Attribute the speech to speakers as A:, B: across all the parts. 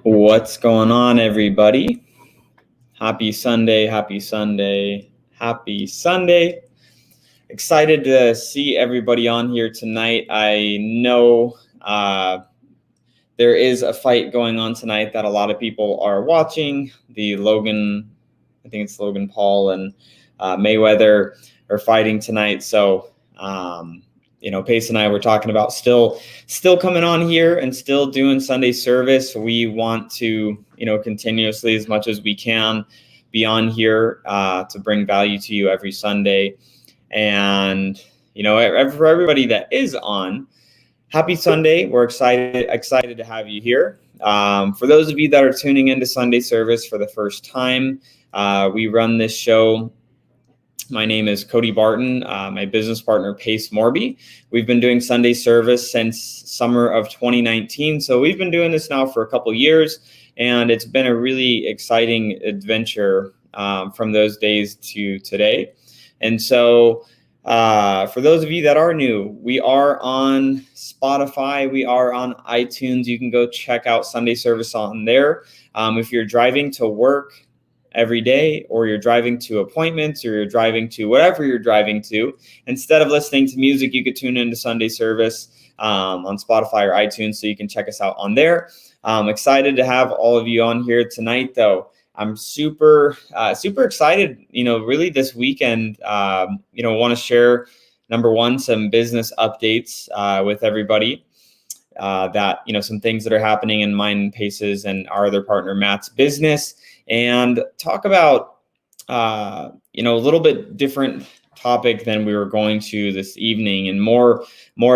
A: What's going on, everybody? Happy Sunday, happy Sunday, happy Sunday. Excited to see everybody on here tonight. I know there is a fight going on tonight that a lot of people are watching. I think it's Logan Paul and Mayweather are fighting tonight. So, Pace and I were talking about still coming on here and still doing Sunday service. We want to, continuously, as much as we can, be on here to bring value to you every Sunday. And, for everybody that is on, happy Sunday. We're excited to have you here. For those of you that are tuning into Sunday service for the first time, we run this show. My name is Cody Barton, my business partner, Pace Morby. We've been doing Sunday service since summer of 2019. So we've been doing this now for a couple years, and it's been a really exciting adventure from those days to today. And so for those of you that are new, we are on Spotify. We are on iTunes. You can go check out Sunday service on there. If you're driving to work every day, or you're driving to appointments, or you're driving to whatever you're driving to, instead of listening to music, you could tune into Sunday service on Spotify or iTunes, so you can check us out on there. I'm excited to have all of you on here tonight, though. I'm super excited, really this weekend, want to share, number one, some business updates with everybody. That, some things that are happening in mine, Pace's, and our other partner, Matt's business, and talk about, a little bit different topic than we were going to this evening, and more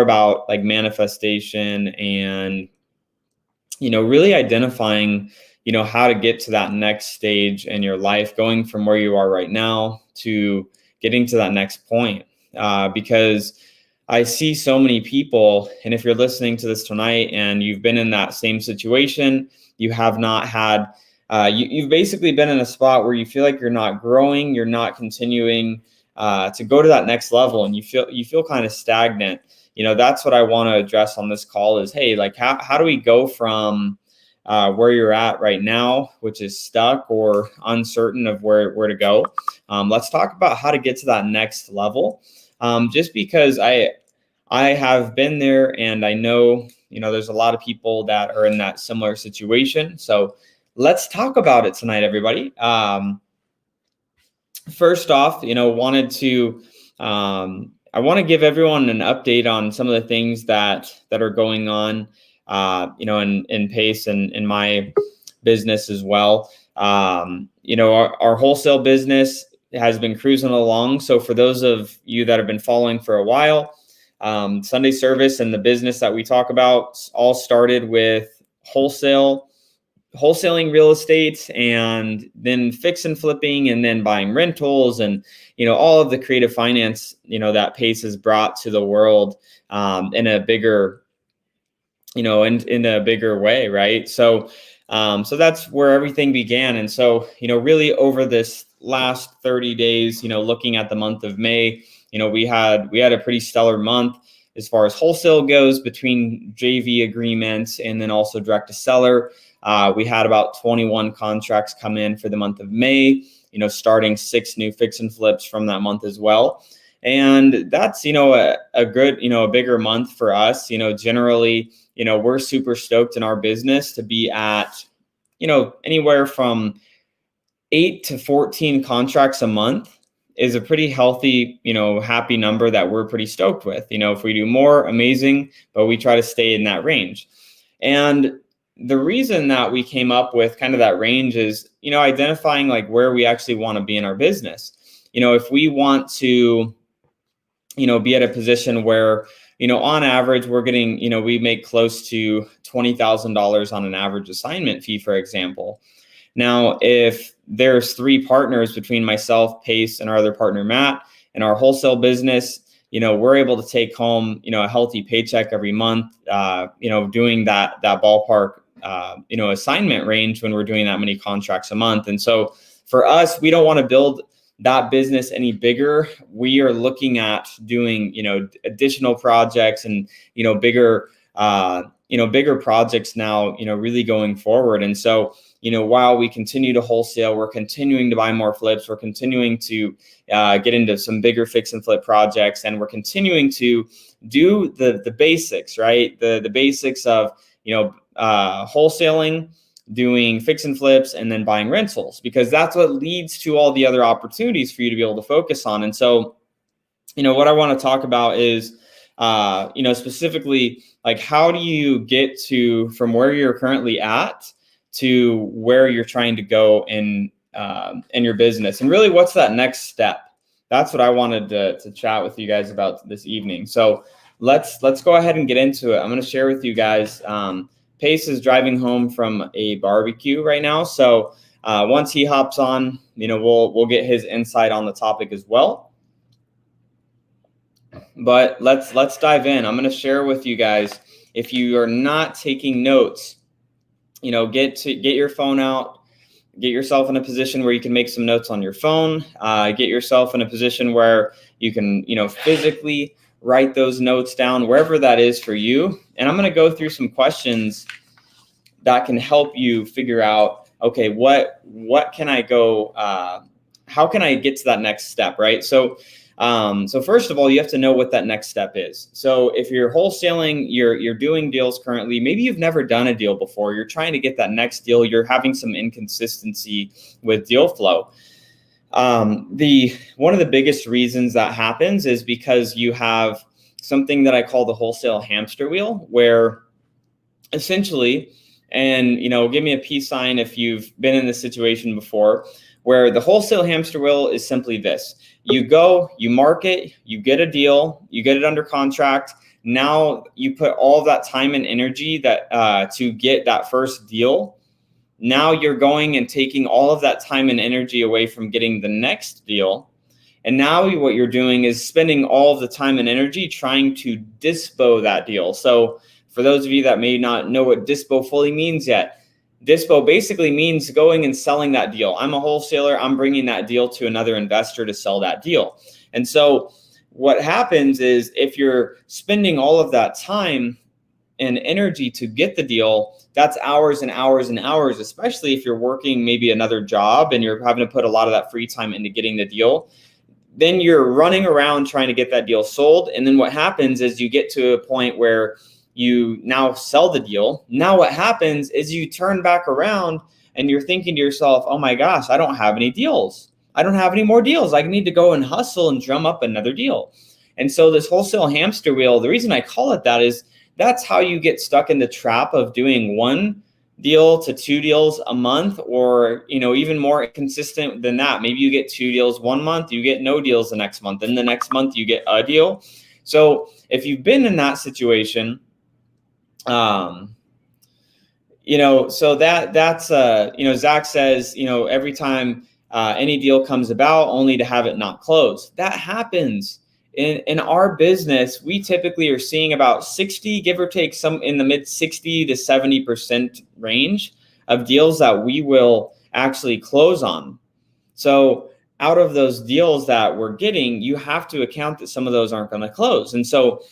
A: about like manifestation and, really identifying, how to get to that next stage in your life, going from where you are right now to getting to that next point. Because I see so many people, and if you're listening to this tonight and you've been in that same situation, you have not had, you've basically been in a spot where you feel like you're not growing, you're not continuing to go to that next level, and you feel kind of stagnant. That's what I want to address on this call is, hey, like how do we go from where you're at right now, which is stuck or uncertain of where to go. Let's talk about how to get to that next level. Just because I have been there, and I know, there's a lot of people that are in that similar situation. So let's talk about it tonight, everybody. First off, I want to give everyone an update on some of the things that are going on, in Pace and in my business as well. Our wholesale business has been cruising along. So for those of you that have been following for a while, Sunday service and the business that we talk about all started with wholesaling real estate, and then fix and flipping, and then buying rentals, and all of the creative finance that Pace has brought to the world in a bigger in a bigger way, right? So that's where everything began. And so really over this last 30 days, looking at the month of May, we had a pretty stellar month as far as wholesale goes, between JV agreements and then also direct to seller. We had about 21 contracts come in for the month of May, starting 6 new fix and flips from that month as well. And that's, a good, a bigger month for us. Generally, we're super stoked in our business to be at, anywhere from 8 to 14 contracts a month is a pretty healthy, happy number that we're pretty stoked with. If we do more, amazing, but we try to stay in that range. And the reason that we came up with kind of that range is, identifying like where we actually want to be in our business. If we want to, be at a position where, on average, we're getting, we make close to $20,000 on an average assignment fee, for example. Now, if there's 3 partners between myself, Pace, and our other partner, Matt, in our wholesale business, we're able to take home, a healthy paycheck every month, doing that ballpark, assignment range when we're doing that many contracts a month. And so for us, we don't want to build that business any bigger. We are looking at doing, additional projects and, bigger, bigger projects now, really going forward. And so, while we continue to wholesale, we're continuing to buy more flips, we're continuing to get into some bigger fix and flip projects, and we're continuing to do the basics, right? The basics of, wholesaling, doing fix and flips, and then buying rentals, because that's what leads to all the other opportunities for you to be able to focus on. And so, what I want to talk about is, specifically, like, how do you get from where you're currently at to where you're trying to go in your business, and really what's that next step? That's what I wanted to chat with you guys about this evening. So let's go ahead and get into it. I'm going to share with you guys. Pace is driving home from a barbecue right now, so once he hops on, we'll get his insight on the topic as well. But let's dive in. I'm going to share with you guys. If you are not taking notes, get your phone out, get yourself in a position where you can make some notes on your phone. Get yourself in a position where you can, physically write those notes down, wherever that is for you. And I'm going to go through some questions that can help you figure out, okay, what can I go? How can I get to that next step, right? So first of all, you have to know what that next step is. So if you're wholesaling, you're doing deals currently, maybe you've never done a deal before, you're trying to get that next deal, you're having some inconsistency with deal flow. One of the biggest reasons that happens is because you have something that I call the wholesale hamster wheel, where essentially, and give me a peace sign if you've been in this situation before, where the wholesale hamster wheel is simply this. You go, you market, you get a deal, you get it under contract. Now you put all of that time and energy that to get that first deal. Now you're going and taking all of that time and energy away from getting the next deal. And now what you're doing is spending all of the time and energy trying to dispo that deal. So for those of you that may not know what dispo fully means yet, dispo basically means going and selling that deal. I'm a wholesaler. I'm bringing that deal to another investor to sell that deal. And so what happens is, if you're spending all of that time and energy to get the deal, that's hours and hours and hours, especially if you're working maybe another job and you're having to put a lot of that free time into getting the deal. Then you're running around trying to get that deal sold. And then what happens is you get to a point where you now sell the deal. Now what happens is you turn back around and you're thinking to yourself, oh my gosh, I don't have any deals. I don't have any more deals. I need to go and hustle and drum up another deal. And so this wholesale hamster wheel, the reason I call it that is that's how you get stuck in the trap of doing one deal to two deals a month, or even more consistent than that. Maybe you get two deals one month, you get no deals the next month, and the next month you get a deal. So if you've been in that situation, so that's Zach says, every time any deal comes about, only to have it not close. That happens in our business. We typically are seeing about 60, give or take, some in the mid 60 to 70% range of deals that we will actually close on. So out of those deals that we're getting, you have to account that some of those aren't going to close. And so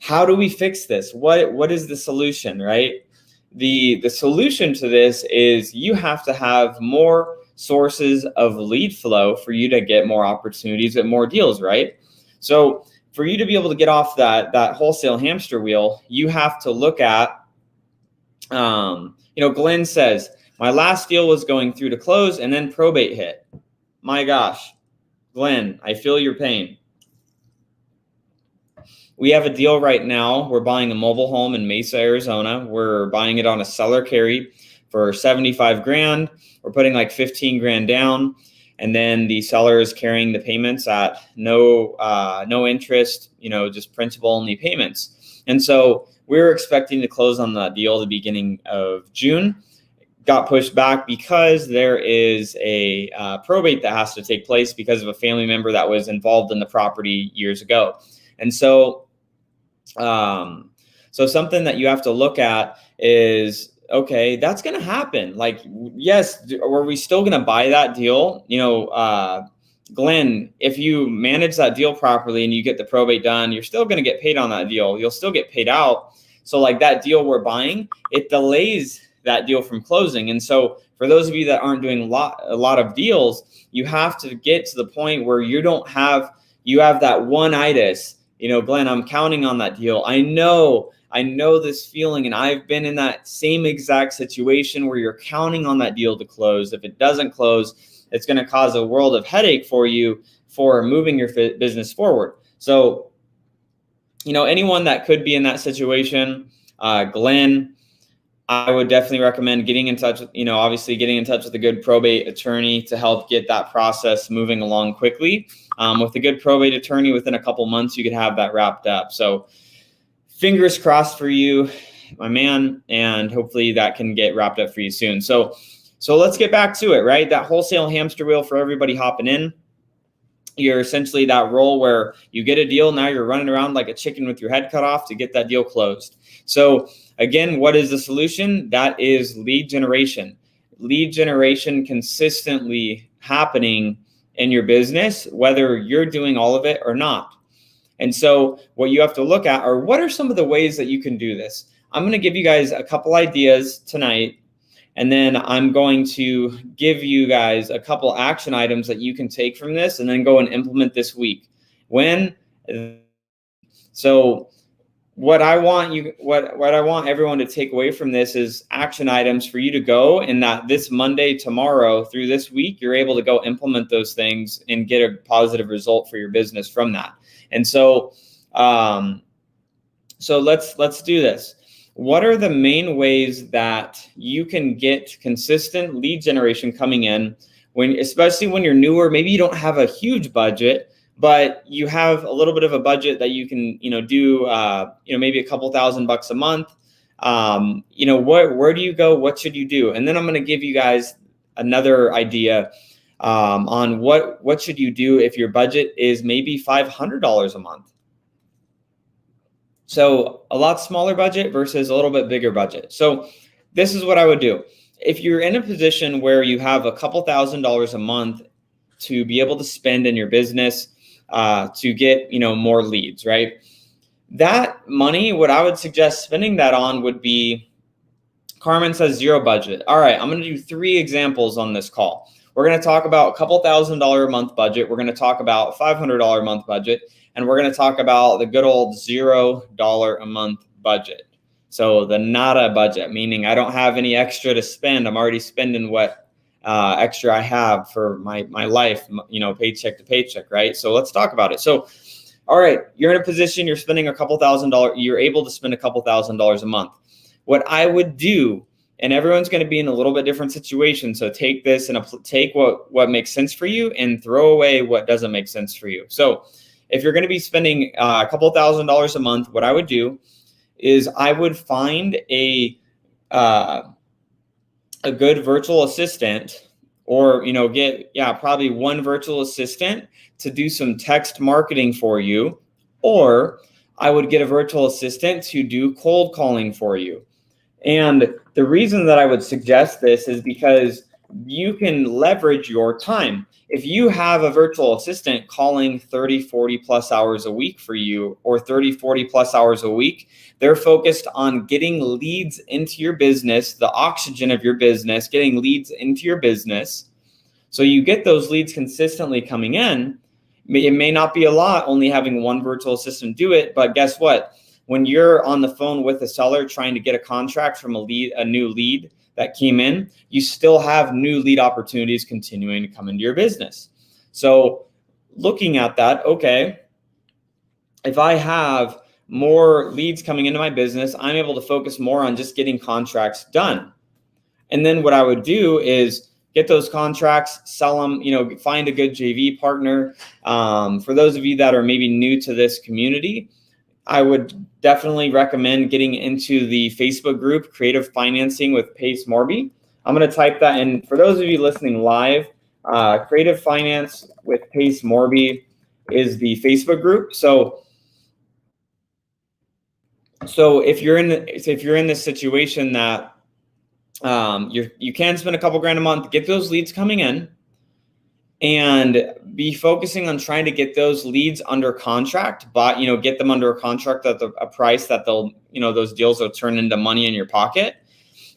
A: how do we fix this? What is the solution, right? The solution to this is you have to have more sources of lead flow for you to get more opportunities and more deals, right? So for you to be able to get off that wholesale hamster wheel, you have to look at, Glenn says, my last deal was going through to close and then probate hit. My gosh, Glenn, I feel your pain. We have a deal right now. We're buying a mobile home in Mesa, Arizona. We're buying it on a seller carry for 75 grand. We're putting like 15 grand down. And then the seller is carrying the payments at no interest, just principal only payments. And so we're expecting to close on the deal the beginning of June. Got pushed back because there is a probate that has to take place because of a family member that was involved in the property years ago. And so something that you have to look at is, okay, that's going to happen. Like, yes, are we still going to buy that deal? Glenn, if you manage that deal properly and you get the probate done, you're still going to get paid on that deal. You'll still get paid out. So like that deal we're buying, it delays that deal from closing. And so for those of you that aren't doing a lot of deals, you have to get to the point where you have that one-itis, Glenn, I'm counting on that deal. I know this feeling, and I've been in that same exact situation where you're counting on that deal to close. If it doesn't close, it's going to cause a world of headache for you for moving your business forward. So, anyone that could be in that situation, Glenn, I would definitely recommend getting in touch with, getting in touch with a good probate attorney to help get that process moving along quickly. With a good probate attorney, within a couple months, you could have that wrapped up. So fingers crossed for you, my man, and hopefully that can get wrapped up for you soon. So let's get back to it, right? That wholesale hamster wheel for everybody hopping in. You're essentially that role where you get a deal. Now you're running around like a chicken with your head cut off to get that deal closed. So again, what is the solution? That is lead generation. Lead generation consistently happening in your business, whether you're doing all of it or not. And so what you have to look at are, what are some of the ways that you can do this? I'm going to give you guys a couple ideas tonight, and then I'm going to give you guys a couple action items that you can take from this and then go and implement this week. So what I want everyone to take away from this is action items for you to go, and that this Monday, tomorrow, through this week, you're able to go implement those things and get a positive result for your business from that. And so let's do this. What are the main ways that you can get consistent lead generation coming in, especially when you're newer? Maybe you don't have a huge budget, but you have a little bit of a budget that you can, do, maybe a couple $1,000 a month. Where do you go? What should you do? And then I'm going to give you guys another idea on what should you do if your budget is maybe $500 a month. So a lot smaller budget versus a little bit bigger budget. So this is what I would do. If you're in a position where you have a couple $1,000s a month to be able to spend in your business to get, more leads, right? That money, what I would suggest spending that on would be, Carmen says 0 budget. All right, I'm going to do 3 examples on this call. We're going to talk about a couple $1,000 a month budget. We're going to talk about $500 a month budget. And we're going to talk about the good old $0 a month budget. So the nada budget, meaning I don't have any extra to spend. I'm already spending what extra I have for my life, paycheck to paycheck, right? So let's talk about it. So, all right, you're in a position, you're spending a couple $1,000, you're able to spend a couple $1,000s a month. What I would do, and everyone's going to be in a little bit different situation, so take this and take what makes sense for you and throw away what doesn't make sense for you. So if you're going to be spending a couple $1,000s a month, what I would do is I would find a good virtual assistant, or probably one virtual assistant to do some text marketing for you, or I would get a virtual assistant to do cold calling for you. And the reason that I would suggest this is because you can leverage your time. If you have a virtual assistant calling 30, 40 plus hours a week for you, or 30, 40 plus hours a week, they're focused on getting leads into your business, the oxygen of your business, getting leads into your business. So you get those leads consistently coming in. It may not be a lot, only having one virtual assistant do it, but guess what? When you're on the phone with a seller trying to get a contract from a new lead that came in, you still have new lead opportunities continuing to come into your business. So looking at that, okay, if I have more leads coming into my business, I'm able to focus more on just getting contracts done. And then what I would do is get those contracts, sell them, find a good JV partner. For those of you that are maybe new to this community, I would definitely recommend getting into the Facebook group, Creative Financing with Pace Morby. I'm going to type that in. For those of you listening live, Creative Finance with Pace Morby is the Facebook group. So if you're in this situation that you can spend a couple grand a month, get those leads coming in, and be focusing on trying to get those leads under contract, but get them under a contract at a price that they'll, those deals will turn into money in your pocket.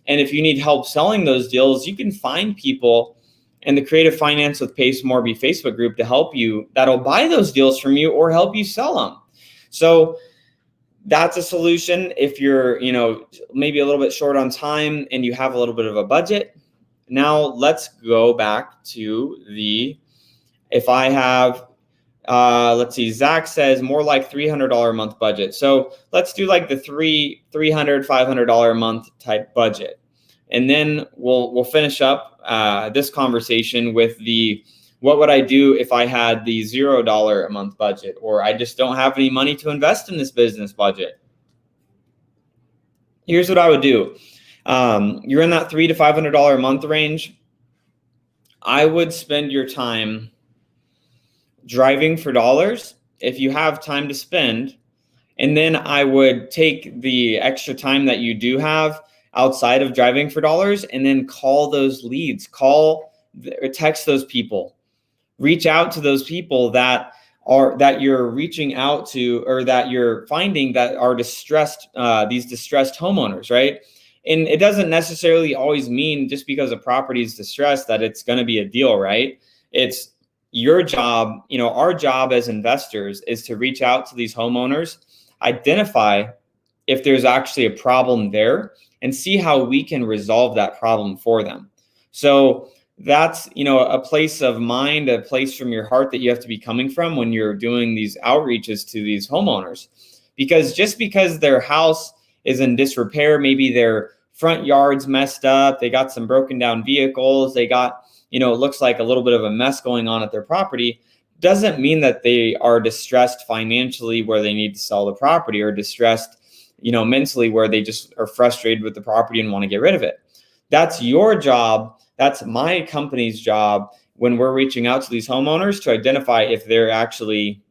A: And if you need help selling those deals, you can find people in the Creative Finance with Pace Morby Facebook group to help you, that'll buy those deals from you or help you sell them. So that's a solution if you're, maybe a little bit short on time and you have a little bit of a budget. Now let's go back to if I have, let's see, Zach says more like $300 a month budget. So let's do like the $300, $500 a month type budget. And then we'll finish up this conversation with what would I do if I had the $0 a month budget, or I just don't have any money to invest in this business budget. Here's what I would do. You're in that $300 to $500 a month range. I would spend your time driving for dollars if you have time to spend. And then I would take the extra time that you do have outside of driving for dollars and then call those leads, call or text those people, reach out to those people that you're reaching out to, or that you're finding that are distressed, these distressed homeowners, right? And it doesn't necessarily always mean just because a property is distressed that it's going to be a deal, right? It's your job, our job as investors is to reach out to these homeowners, identify if there's actually a problem there, and see how we can resolve that problem for them. So that's, a place of mind, a place from your heart that you have to be coming from when you're doing these outreaches to these homeowners. Because just because their house is in disrepair, maybe their front yard's messed up, they got some broken down vehicles, they got, it looks like a little bit of a mess going on at their property, doesn't mean that they are distressed financially where they need to sell the property, or distressed, mentally where they just are frustrated with the property and want to get rid of it. That's your job. That's my company's job when we're reaching out to these homeowners to identify if they're actually,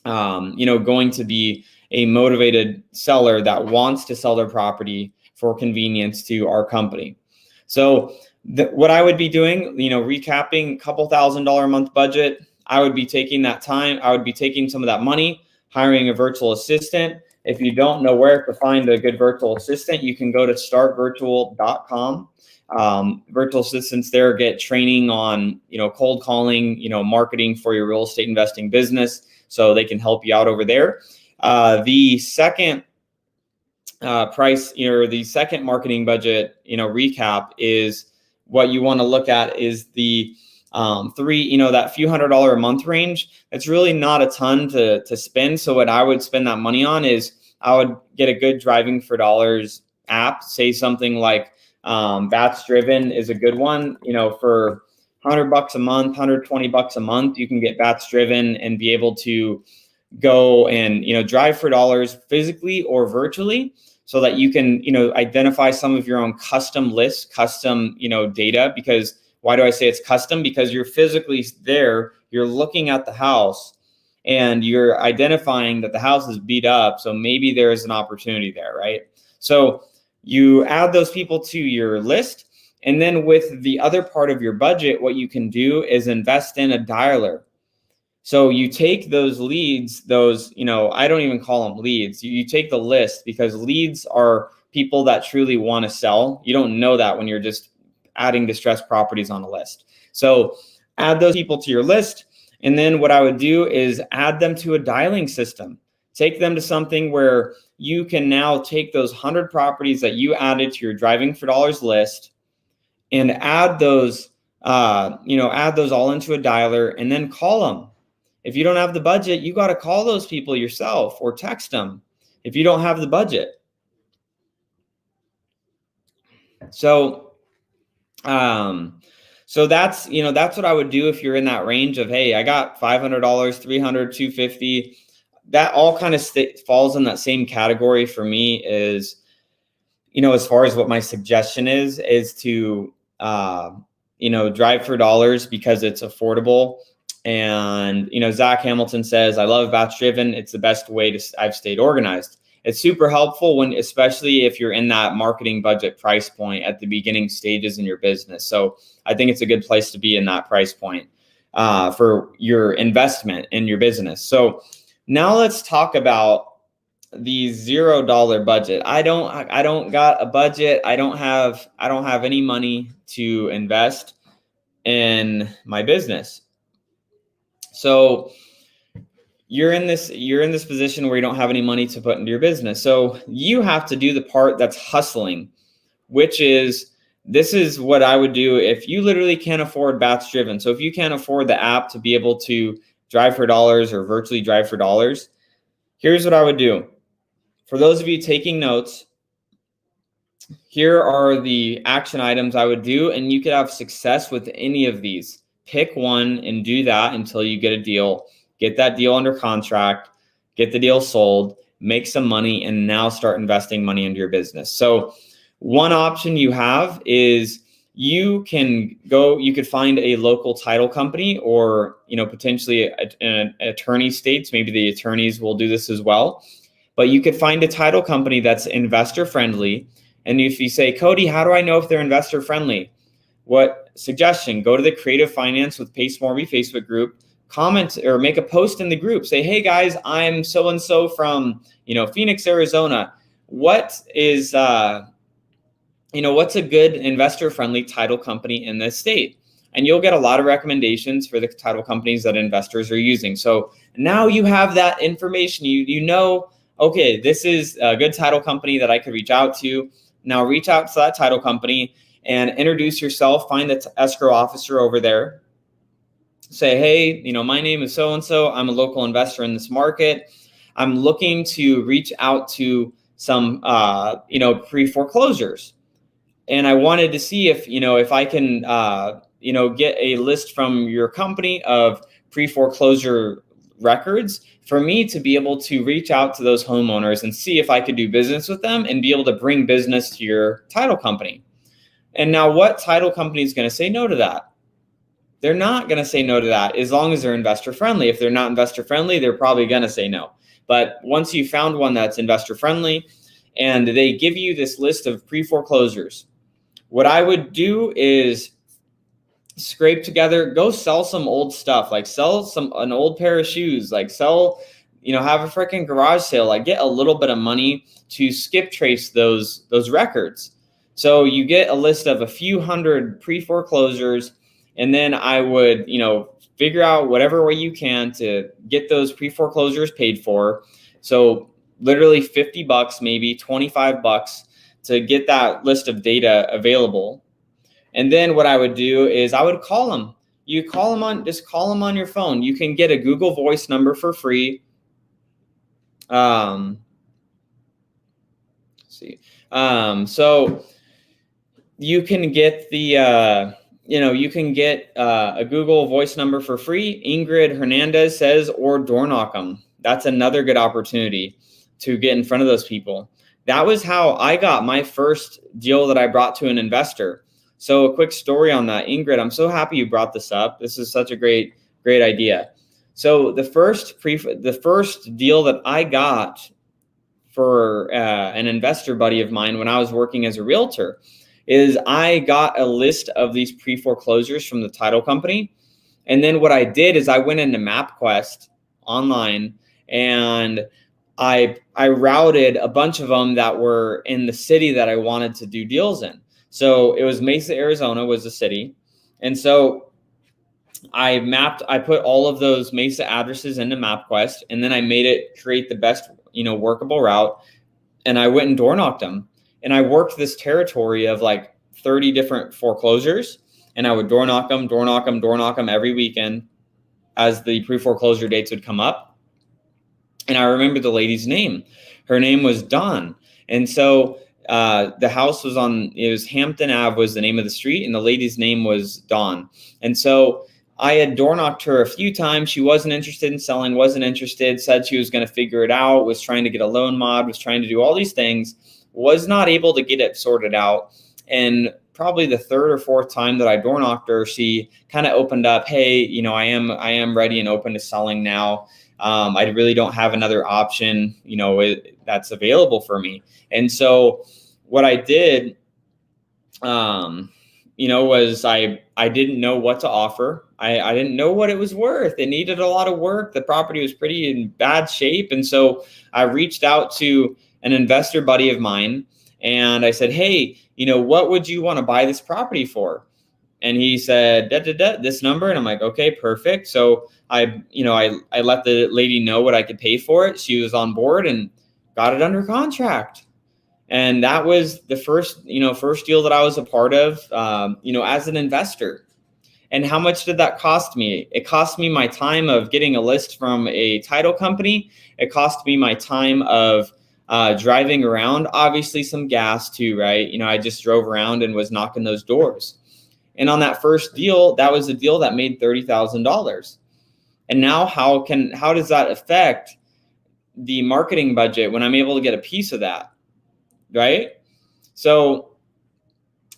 A: going to be a motivated seller that wants to sell their property for convenience to our company. So what I would be doing, recapping a couple $1,000 a month budget, I would be taking that time. I would be taking some of that money, hiring a virtual assistant. If you don't know where to find a good virtual assistant, you can go to startvirtual.com. Virtual assistants there get training on, cold calling, marketing for your real estate investing business. So they can help you out over there. The second price, the second marketing budget, recap is what you want to look at is the that few $100 a month range. It's really not a ton to spend. So what I would spend that money on is I would get a good driving for dollars app. Say something like Bats Driven is a good one. For $100 a month, $120 a month, you can get Bats Driven and be able to go and drive for dollars physically or virtually, so that you can identify some of your own custom lists, custom data. Because why do I say it's custom? Because you're physically there, you're looking at the house, and you're identifying that the house is beat up. So maybe there is an opportunity there, right? So you add those people to your list. And then with the other part of your budget, what you can do is invest in a dialer. So you take those leads, I don't even call them leads. You take the list, because leads are people that truly want to sell. You don't know that when you're just adding distressed properties on a list. So add those people to your list. And then what I would do is add them to a dialing system. Take them to something where you can now take those 100 properties that you added to your driving for dollars list and add those, add those all into a dialer and then call them. If you don't have the budget, you got to call those people yourself or text them if you don't have the budget. So, so that's what I would do if you're in that range of, hey, I got $500, $300, $250. That all kind of falls in that same category for me. Is, as far as what my suggestion is to, drive for dollars because it's affordable. And, Zach Hamilton says, I love Bats Driven. It's the best way I've stayed organized. it's super helpful when, especially if you're in that marketing budget price point at the beginning stages in your business. So I think it's a good place to be in that price point for your investment in your business. So now let's talk about the $0 budget. I don't got a budget. I don't have any money to invest in my business. So you're in this position where you don't have any money to put into your business. So you have to do the part that's hustling, which is, this is what I would do if you literally can't afford Batch Driven. So if you can't afford the app to be able to drive for dollars or virtually drive for dollars, here's what I would do. For those of you taking notes, here are the action items I would do, and you could have success with any of these. Pick one and do that until you get a deal. Get that deal under contract, get the deal sold, make some money, and now start investing money into your business. So one option you have is you could find a local title company, or potentially an attorney states. Maybe the attorneys will do this as well. But you could find a title company that's investor friendly. And if you say, Cody, how do I know if they're investor friendly? What suggestion? Go to the Creative Finance with Pace Morby Facebook group, comment or make a post in the group. Say, hey guys, I'm so-and-so from, Phoenix, Arizona. What is, what's a good investor-friendly title company in this state? And you'll get a lot of recommendations for the title companies that investors are using. So now you have that information. You know, okay, this is a good title company that I could reach out to. Now reach out to that title company and introduce yourself. Find the escrow officer over there. Say, hey, my name is so-and-so. I'm a local investor in this market. I'm looking to reach out to some, pre-foreclosures. And I wanted to see if I can, get a list from your company of pre-foreclosure records for me to be able to reach out to those homeowners and see if I could do business with them and be able to bring business to your title company. And now what title company is going to say no to that? They're not going to say no to that as long as they're investor friendly. If they're not investor friendly, they're probably going to say no. But once you found one that's investor friendly and they give you this list of pre-foreclosures, what I would do is scrape together, go sell some old stuff, like sell an old pair of shoes, like sell, have a freaking garage sale, like get a little bit of money to skip trace those records. So you get a list of a few hundred pre-foreclosures, and then I would, figure out whatever way you can to get those pre-foreclosures paid for. So literally $50, maybe $25 to get that list of data available. And then what I would do is I would call them. You call them just call them on your phone. You can get a Google Voice number for free. So you can get the, a Google Voice number for free. Ingrid Hernandez says, or door knock them. That's another good opportunity to get in front of those people. That was how I got my first deal that I brought to an investor. So a quick story on that, Ingrid, I'm so happy you brought this up. This is such a great idea. So the first deal that I got for an investor buddy of mine when I was working as a realtor is I got a list of these pre-foreclosures from the title company. And then what I did is I went into MapQuest online and I routed a bunch of them that were in the city that I wanted to do deals in. So it was Mesa, Arizona was the city. And so I put all of those Mesa addresses into MapQuest, and then I made it create the best, workable route. And I went and door knocked them. And I worked this territory of like 30 different foreclosures, and I would door knock them every weekend as the pre-foreclosure dates would come up. And I remember the lady's name. Her name was Dawn. And so the house was it was Hampton Ave was the name of the street, and the lady's name was Dawn. And so I had door knocked her a few times. She wasn't interested in selling, said she was going to figure it out, was trying to get a loan mod, was trying to do all these things, was not able to get it sorted out. And probably the third or fourth time that I door knocked her, she kind of opened up, hey, I am ready and open to selling now. I really don't have another option, that's available for me. And so what I did, was I didn't know what to offer. I didn't know what it was worth. It needed a lot of work. The property was pretty in bad shape. And so I reached out to an investor buddy of mine and I said, hey, what would you want to buy this property for? And he said, this number. And I'm like, okay, perfect. So I let the lady know what I could pay for it. She was on board and got it under contract. And that was the first deal that I was a part of, as an investor. And how much did that cost me? It cost me my time of getting a list from a title company. It cost me my time of driving around, obviously some gas too, right? I just drove around and was knocking those doors. And on that first deal, that was a deal that made $30,000. And now how does that affect the marketing budget when I'm able to get a piece of that? Right? So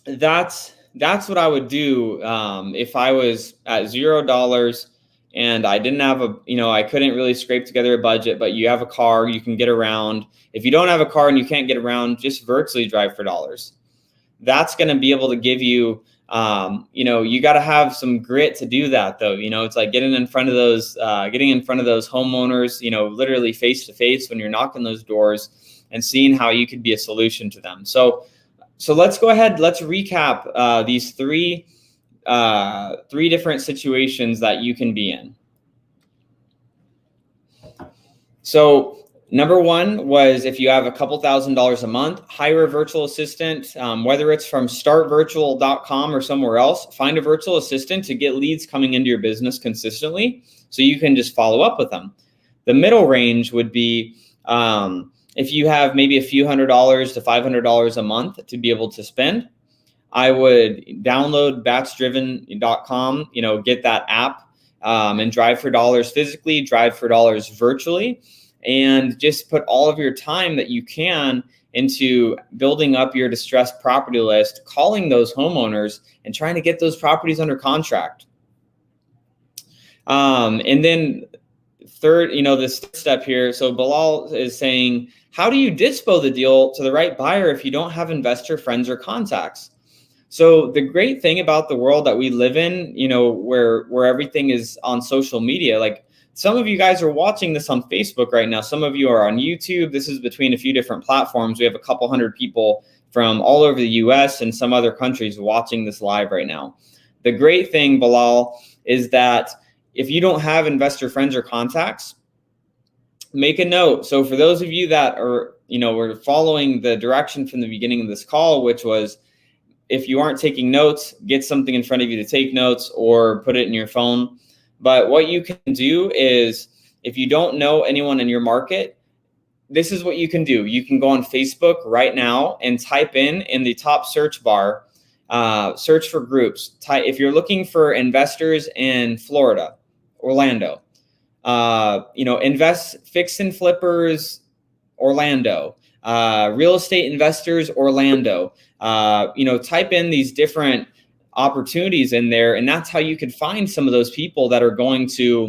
A: that's what I would do if I was at $0 and I didn't have I couldn't really scrape together a budget, but you have a car, you can get around. If you don't have a car and you can't get around, just virtually drive for dollars. That's going to be able to give you, you got to have some grit to do that though. It's like getting in front of those homeowners, literally face to face when you're knocking those doors and seeing how you could be a solution to them. So let's go ahead. Let's recap these three different situations that you can be in. So number one was if you have a couple $1,000s a month, hire a virtual assistant, whether it's from startvirtual.com or somewhere else, find a virtual assistant to get leads coming into your business consistently so you can just follow up with them. The middle range would be if you have maybe a few $100s to $500 a month to be able to spend, I would download batchdriven.com, get that app and drive for dollars physically, drive for dollars virtually, and just put all of your time that you can into building up your distressed property list, calling those homeowners and trying to get those properties under contract. And then third, this step here. So Bilal is saying, how do you dispo the deal to the right buyer if you don't have investor friends or contacts? So the great thing about the world that we live in, where everything is on social media, like some of you guys are watching this on Facebook right now. Some of you are on YouTube. This is between a few different platforms. We have a couple hundred people from all over the US and some other countries watching this live right now. The great thing, Bilal, is that if you don't have investor friends or contacts, make a note. So for those of you that are, were following the direction from the beginning of this call, which was if you aren't taking notes, get something in front of you to take notes or put it in your phone. But what you can do is if you don't know anyone in your market, this is what you can do. You can go on Facebook right now and type in the top search bar, search for groups. If you're looking for investors in Florida, Orlando, invest fix and flippers, Orlando, real estate investors, Orlando, type in these different opportunities in there. And that's how you could find some of those people that are going to,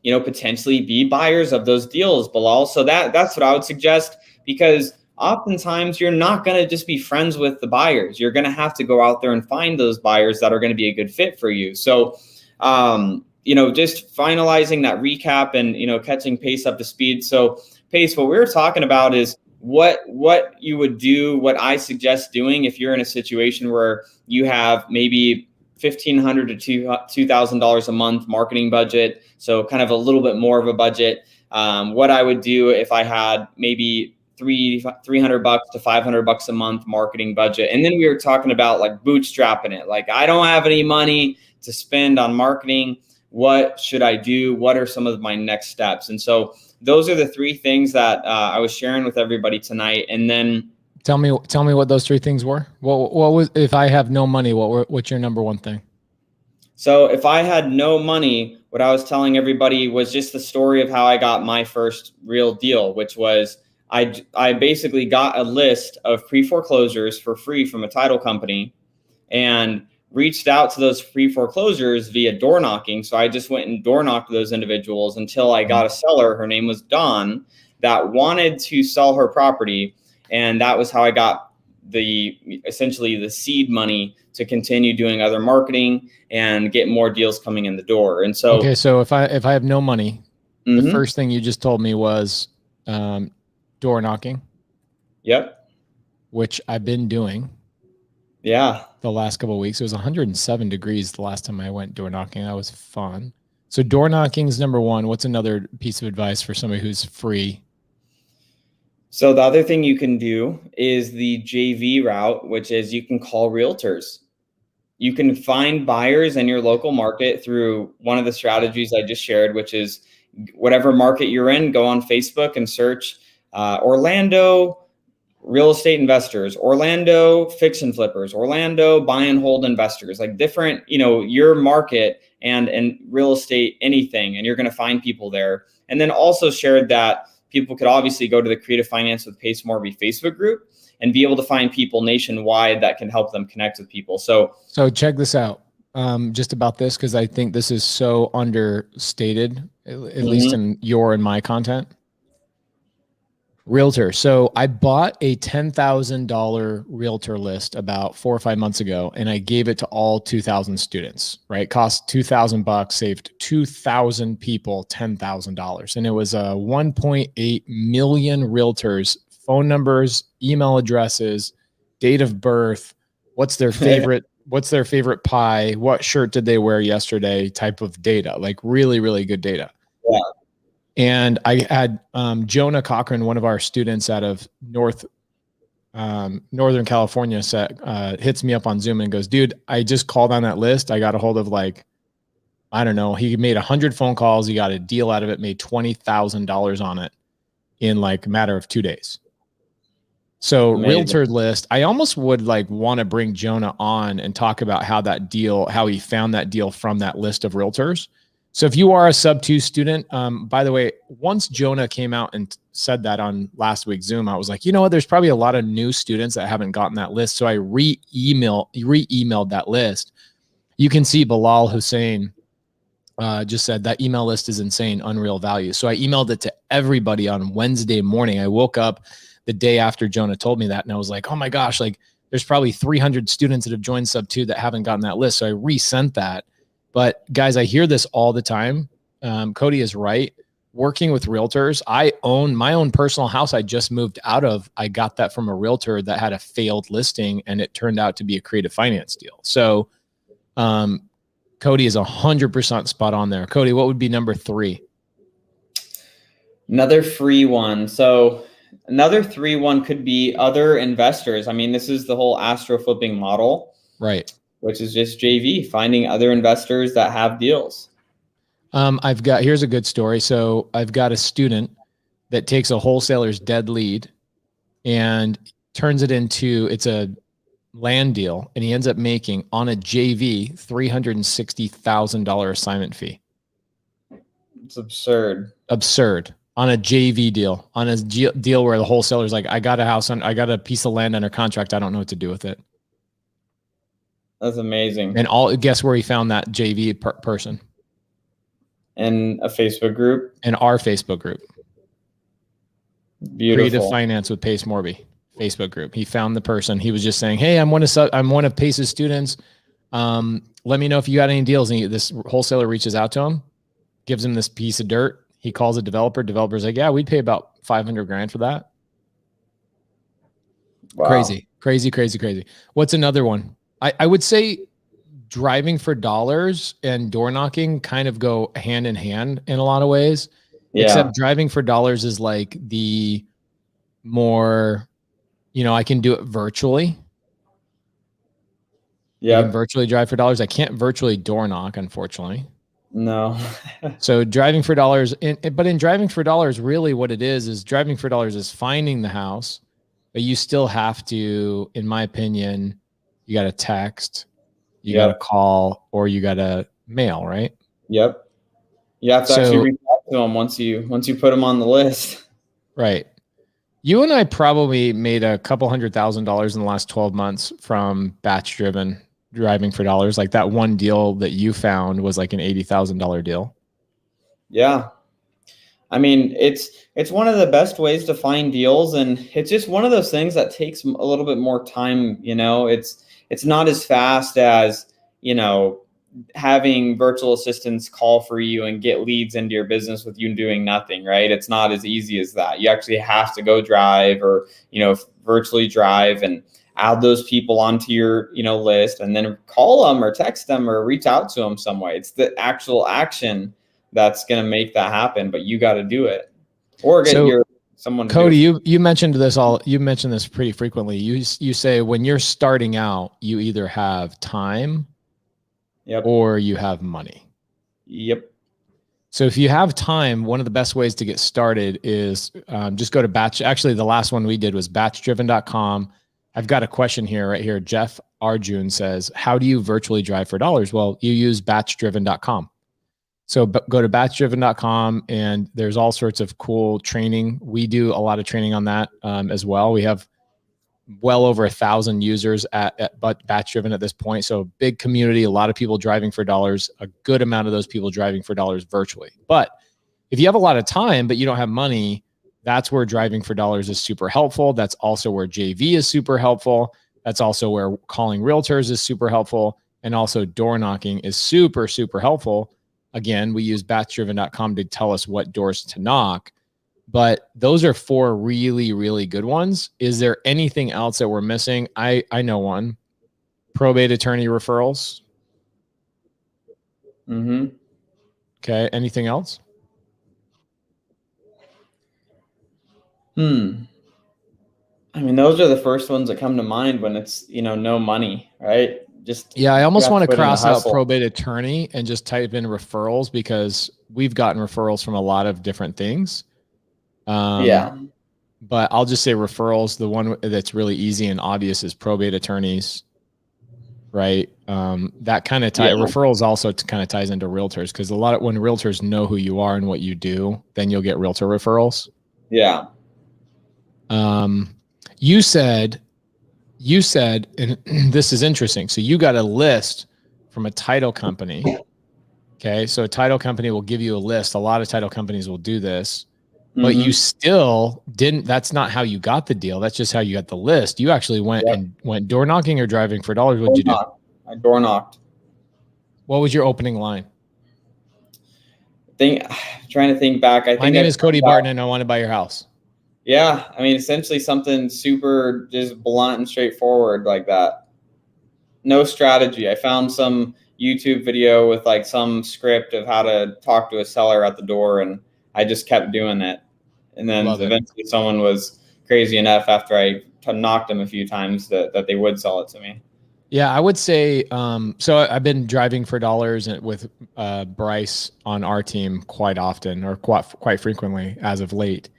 A: potentially be buyers of those deals, Bilal. So that's what I would suggest, because oftentimes you're not going to just be friends with the buyers. You're going to have to go out there and find those buyers that are going to be a good fit for you. So, just finalizing that recap and, catching Pace up to speed. So Pace, what we were talking about is what you would do, what I suggest doing if you're in a situation where you have maybe $1,500 to $2,000 a month marketing budget. So kind of a little bit more of a budget. What I would do if I had maybe $300 to $500 a month marketing budget. And then we were talking about like bootstrapping it. Like, I don't have any money to spend on marketing. What should I do? What are some of my next steps? And so those are the three things that I was sharing with everybody tonight. And then
B: tell me what those three things were. What was, if I have no money, what's your number one thing?
A: So if I had no money, what I was telling everybody was just the story of how I got my first real deal, which was I basically got a list of pre-foreclosures for free from a title company and reached out to those free foreclosures via door knocking. So I just went and door knocked those individuals until I got a seller. Her name was Dawn, that wanted to sell her property. And that was how I got essentially the seed money to continue doing other marketing and get more deals coming in the door. And so,
B: okay. So if I have no money, the first thing you just told me was, door knocking.
A: Yep.
B: Which I've been doing.
A: Yeah.
B: The last couple of weeks. It was 107 degrees the last time I went door knocking. That was fun. So door knocking is number one. What's another piece of advice for somebody who's free?
A: So the other thing you can do is the JV route, which is you can call realtors. You can find buyers in your local market through one of the strategies I just shared, which is whatever market you're in, go on Facebook and search Orlando real estate investors, Orlando fix and flippers, Orlando buy and hold investors, like different, your market and real estate, anything. And you're going to find people there. And then also shared that people could obviously go to the Creative Finance with Pace Morby Facebook group and be able to find people nationwide that can help them connect with people. So
B: check this out. Just about this, because I think this is so understated, at least in your and my content. Realtor. So I bought a $10,000 realtor list about 4 or 5 months ago, and I gave it to all 2,000 students, right? Cost $2,000, saved 2,000 people $10,000. And it was 1.8 million realtors, phone numbers, email addresses, date of birth, what's their favorite pie, what shirt did they wear yesterday type of data, like really, really good data.
A: Yeah.
B: And I had Jonah Cochran, one of our students out of Northern California, hits me up on Zoom and goes, dude, I just called on that list. I got a hold of I don't know. He made 100 phone calls. He got a deal out of it, made $20,000 on it in a matter of 2 days. So amazing. Realtor list, I almost would want to bring Jonah on and talk about how he found that deal from that list of realtors. So if you are a sub-2 student, by the way, once Jonah came out and said that on last week's Zoom, I was like, you know what? There's probably a lot of new students that haven't gotten that list. So I re-emailed that list. You can see Bilal Hussein just said that email list is insane, unreal value. So I emailed it to everybody on Wednesday morning. I woke up the day after Jonah told me that, and I was like, oh my gosh, there's probably 300 students that have joined sub-2 that haven't gotten that list. So I resent that. But guys, I hear this all the time. Cody is right. Working with realtors, I own my own personal house I just moved out of. I got that from a realtor that had a failed listing, and it turned out to be a creative finance deal. So Cody is 100% spot on there. Cody, what would be number 3?
A: Another free one. So another 3 one could be other investors. I mean, this is the whole astro flipping model.
B: Right.
A: Which is just JV, finding other investors that have deals.
B: Here's a good story. So I've got a student that takes a wholesaler's dead lead and turns it into, it's a land deal, and he ends up making on a JV $360,000 assignment fee.
A: It's absurd.
B: Absurd. On a JV deal, on a deal where the wholesaler's like, I got a piece of land under contract. I don't know what to do with it.
A: That's amazing.
B: And guess where he found that JV person?
A: In a Facebook group.
B: In our Facebook group.
A: Beautiful.
B: Creative Finance with Pace Morby Facebook group. He found the person. He was just saying, hey, I'm one of Pace's students. Let me know if you got any deals. And this wholesaler reaches out to him, gives him this piece of dirt. He calls a developer. Developer's like, yeah, we'd pay about $500,000 for that. Wow. Crazy. What's another one? I would say driving for dollars and door knocking kind of go hand in hand in a lot of ways. Yeah. Except driving for dollars is the more, I can do it virtually. Yeah. I can virtually drive for dollars. I can't virtually door knock, unfortunately.
A: No.
B: So driving for dollars, but in driving for dollars, really what it is driving for dollars is finding the house, but you still have to, in my opinion, you got to text, you got to call, or you got to mail, right?
A: Yep. You have to actually reach out to them once you put them on the list.
B: Right. You and I probably made a couple $100,000 in the last 12 months from batch driven driving for dollars? Like that one deal that you found was like an $80,000 deal.
A: Yeah. I mean, it's one of the best ways to find deals, and it's just one of those things that takes a little bit more time. It's not as fast as, having virtual assistants call for you and get leads into your business with you doing nothing, right? It's not as easy as that. You actually have to go drive or, virtually drive and add those people onto your, list, and then call them or text them or reach out to them some way. It's the actual action that's going to make that happen, but you got to do it or get someone to
B: Cody,
A: do it.
B: you mentioned this pretty frequently. You say when you're starting out, you either have time or you have money.
A: Yep.
B: So if you have time, one of the best ways to get started is just go to batch. Actually, the last one we did was batchdriven.com. I've got a question here, right here. Jeff Arjun says, how do you virtually drive for dollars? Well, you use batchdriven.com. So go to batchdriven.com and there's all sorts of cool training. We do a lot of training on that as well. We have well over 1,000 users at Batch Driven at this point. So big community, a lot of people driving for dollars, a good amount of those people driving for dollars virtually. But if you have a lot of time, but you don't have money, that's where driving for dollars is super helpful. That's also where JV is super helpful. That's also where calling realtors is super helpful. And also door knocking is super, super helpful. Again, we use batchdriven.com to tell us what doors to knock. But those are 4 really, really good ones. Is there anything else that we're missing? I know one. Probate attorney referrals.
A: Mm-hmm.
B: Okay. Anything else?
A: I mean, those are the first ones that come to mind when it's, no money, right?
B: I almost want to cross out probate attorney and just type in referrals, because we've gotten referrals from a lot of different things. But I'll just say referrals. The one that's really easy and obvious is probate attorneys, right? That kind of referrals also kind of ties into realtors, because when realtors know who you are and what you do, then you'll get realtor referrals.
A: Yeah.
B: You said, and this is interesting. So you got a list from a title company. Okay. So a title company will give you a list. A lot of title companies will do this, but you still didn't. That's not how you got the deal. That's just how you got the list. You actually went door knocking or driving for dollars. What'd you do?
A: I door knocked.
B: What was your opening line?
A: Trying to think back.
B: My name is Cody Barton and I want to buy your house.
A: Yeah. I mean, essentially something super just blunt and straightforward like that. No strategy. I found some YouTube video with like some script of how to talk to a seller at the door, and I just kept doing it. And then eventually someone was crazy enough after I knocked them a few times that they would sell it to me. Yeah,
B: I would say, so I've been driving for dollars with Bryce on our team quite often, or quite frequently as of late.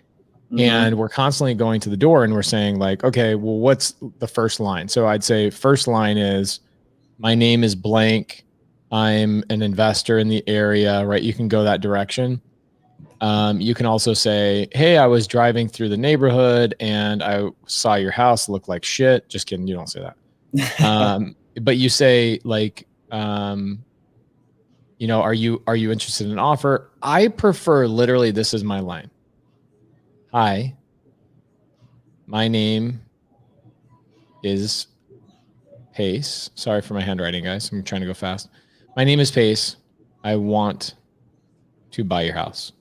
B: And we're constantly going to the door and we're saying like, okay, well, what's the first line? So I'd say first line is, my name is blank. I'm an investor in the area, right? You can go that direction. You can also say, hey, I was driving through the neighborhood and I saw your house look like shit. Just kidding. You don't say that. But you say like, are you interested in an offer? I prefer literally, this is my line. Hi, my name is Pace. Sorry for my handwriting, guys. I'm trying to go fast. My name is Pace. I want to buy your house.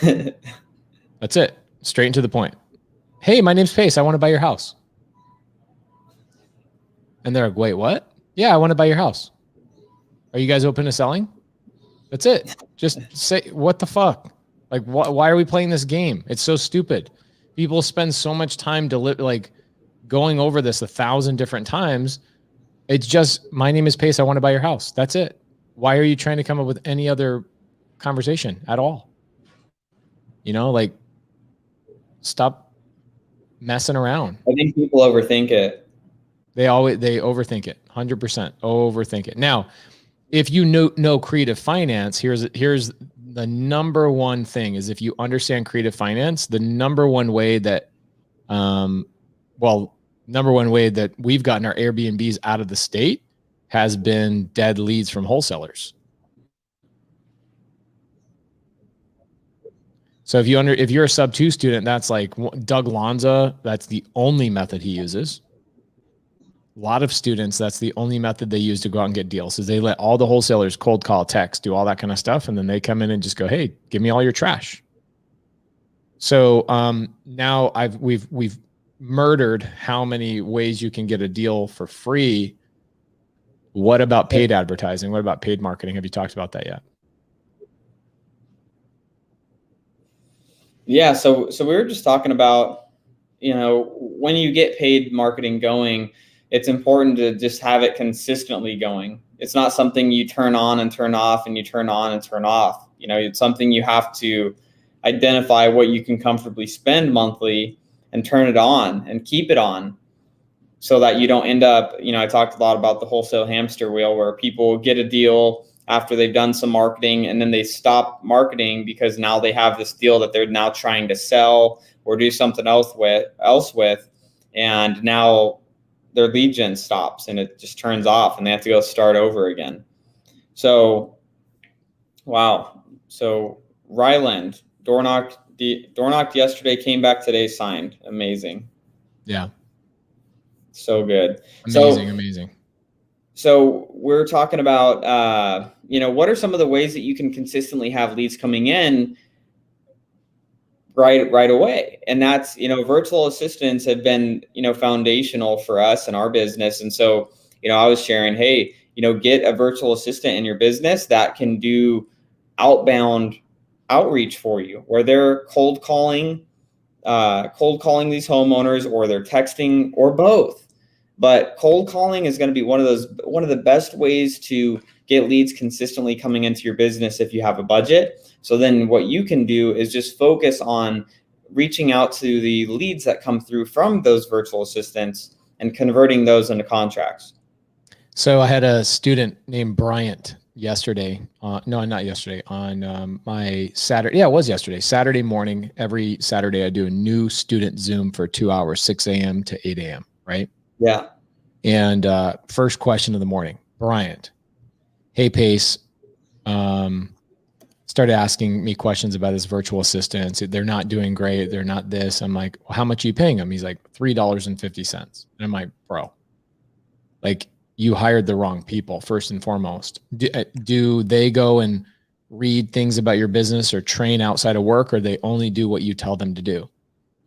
B: That's it. Straight and to the point. Hey, my name's Pace. I want to buy your house. And they're like, wait, what? Yeah, I want to buy your house. Are you guys open to selling? That's it. Just say, what the fuck? Like, why are we playing this game? It's so stupid. People spend so much time going over this 1,000 different times. It's just, my name is Pace. I want to buy your house. That's it. Why are you trying to come up with any other conversation at all? Stop messing around.
A: I think people overthink it.
B: They overthink it. 100% overthink it. Now, if you know creative finance, here's the number one thing is, if you understand creative finance, the number one way that, Number one way that we've gotten our Airbnbs out of the state has been dead leads from wholesalers. So if you're a sub 2 student, that's like Doug Lanza, that's the only method he uses. A lot of students, that's the only method they use to go out and get deals, is they let all the wholesalers cold call, text, do all that kind of stuff, and then they come in and just go, hey, give me all your trash. So now we've murdered how many ways you can get a deal for free. What about paid advertising? What about paid marketing? Have you talked about that yet?
A: Yeah, so we were just talking about, when you get paid marketing going, it's important to just have it consistently going. It's not something you turn on and turn off and you turn on and turn off. It's something you have to identify what you can comfortably spend monthly and turn it on and keep it on, so that you don't end up, I talked a lot about the wholesale hamster wheel, where people get a deal after they've done some marketing and then they stop marketing because now they have this deal that they're now trying to sell or do something else with, and now their lead gen stops and it just turns off and they have to go start over again. So, wow. So Ryland, door knocked yesterday, came back today, signed. Amazing.
B: Yeah.
A: So good.
B: Amazing.
A: So we're talking about, what are some of the ways that you can consistently have leads coming in right away? And that's, virtual assistants have been, foundational for us and our business. And so, I was sharing, hey, get a virtual assistant in your business that can do outbound outreach for you, where they're cold calling these homeowners, or they're texting, or both. But cold calling is going to be one of the best ways to get leads consistently coming into your business if you have a budget. So then what you can do is just focus on reaching out to the leads that come through from those virtual assistants and converting those into contracts.
B: So I had a student named Bryant yesterday. No, not yesterday. On my Saturday. Yeah, it was yesterday. Saturday morning. Every Saturday I do a new student Zoom for 2 hours, 6 a.m. to 8 a.m. Right?
A: Yeah.
B: And first question of the morning, Bryant, hey Pace, started asking me questions about his virtual assistants. They're not doing great. They're not this. I'm like, well, how much are you paying them? He's like, $3.50. And I'm like, bro, like, you hired the wrong people, first and foremost. Do they go and read things about your business or train outside of work, or they only do what you tell them to do?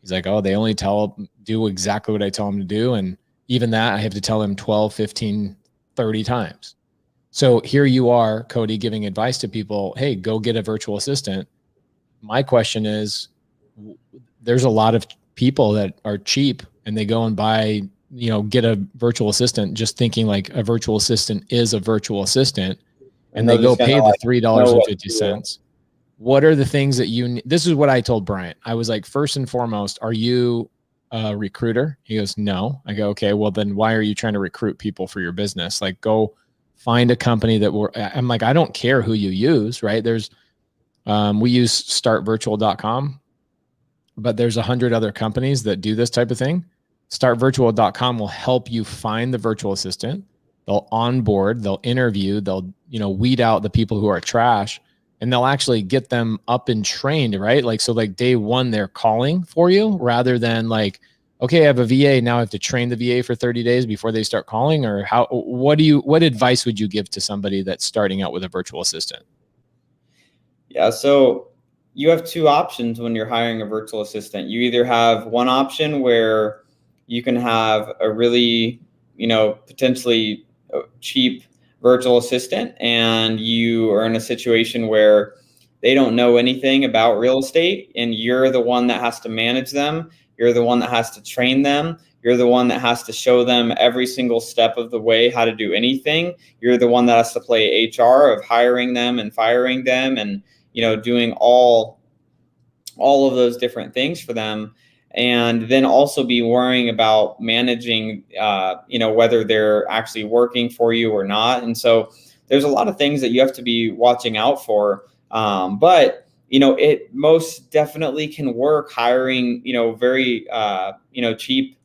B: He's like, oh, they only do exactly what I tell them to do. And even that, I have to tell them 12, 15, 30 times. So here you are, Cody, giving advice to people. Hey, go get a virtual assistant. My question is, there's a lot of people that are cheap and they go and buy, get a virtual assistant just thinking like a virtual assistant is a virtual assistant, and they go pay the $3.50. What are the things that this is what I told Bryant. I was like, first and foremost, are you a recruiter? He goes, no. I go, okay, well then why are you trying to recruit people for your business? Like, go find a company I'm like, I don't care who you use, right? We use startvirtual.com, but there's 100 other companies that do this type of thing. Startvirtual.com will help you find the virtual assistant. They'll onboard, they'll interview, they'll, weed out the people who are trash, and they'll actually get them up and trained, right? Like, so like day one, they're calling for you rather than like, okay, I have a VA. Now I have to train the VA for 30 days before they start calling. Or what advice would you give to somebody that's starting out with a virtual assistant?
A: Yeah. So you have two options when you're hiring a virtual assistant. You either have one option where you can have a really, potentially cheap virtual assistant, and you are in a situation where they don't know anything about real estate, and you're the one that has to manage them. You're the one that has to train them. You're the one that has to show them every single step of the way how to do anything. You're the one that has to play HR of hiring them and firing them, and doing all of those different things for them. And then also be worrying about managing, whether they're actually working for you or not. And so there's a lot of things that you have to be watching out for. But it most definitely can work hiring, very, cheap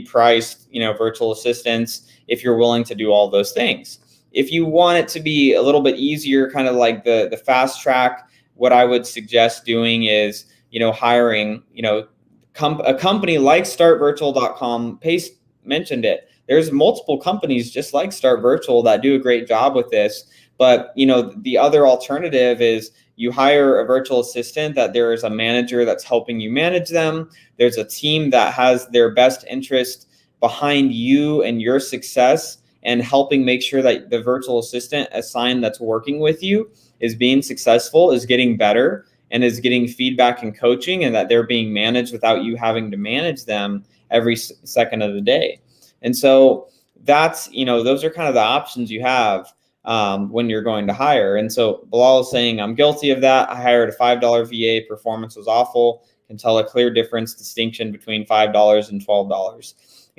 A: priced, virtual assistants if you're willing to do all those things. If you want it to be a little bit easier, kind of like the fast track, what I would suggest doing is, hiring, a company like startvirtual.com. Pace mentioned it. There's multiple companies just like Start Virtual that do a great job with this. But, the other alternative is you hire a virtual assistant that there is a manager that's helping you manage them. There's a team that has their best interest behind you and your success and helping make sure that the virtual assistant assigned that's working with you is being successful, is getting better, and is getting feedback and coaching, and that they're being managed without you having to manage them every second of the day. And so that's, those are kind of the options you have when you're going to hire. And so Bilal is saying, I'm guilty of that. I hired a $5 VA. Performance was awful. Can tell a clear distinction between $5 and $12.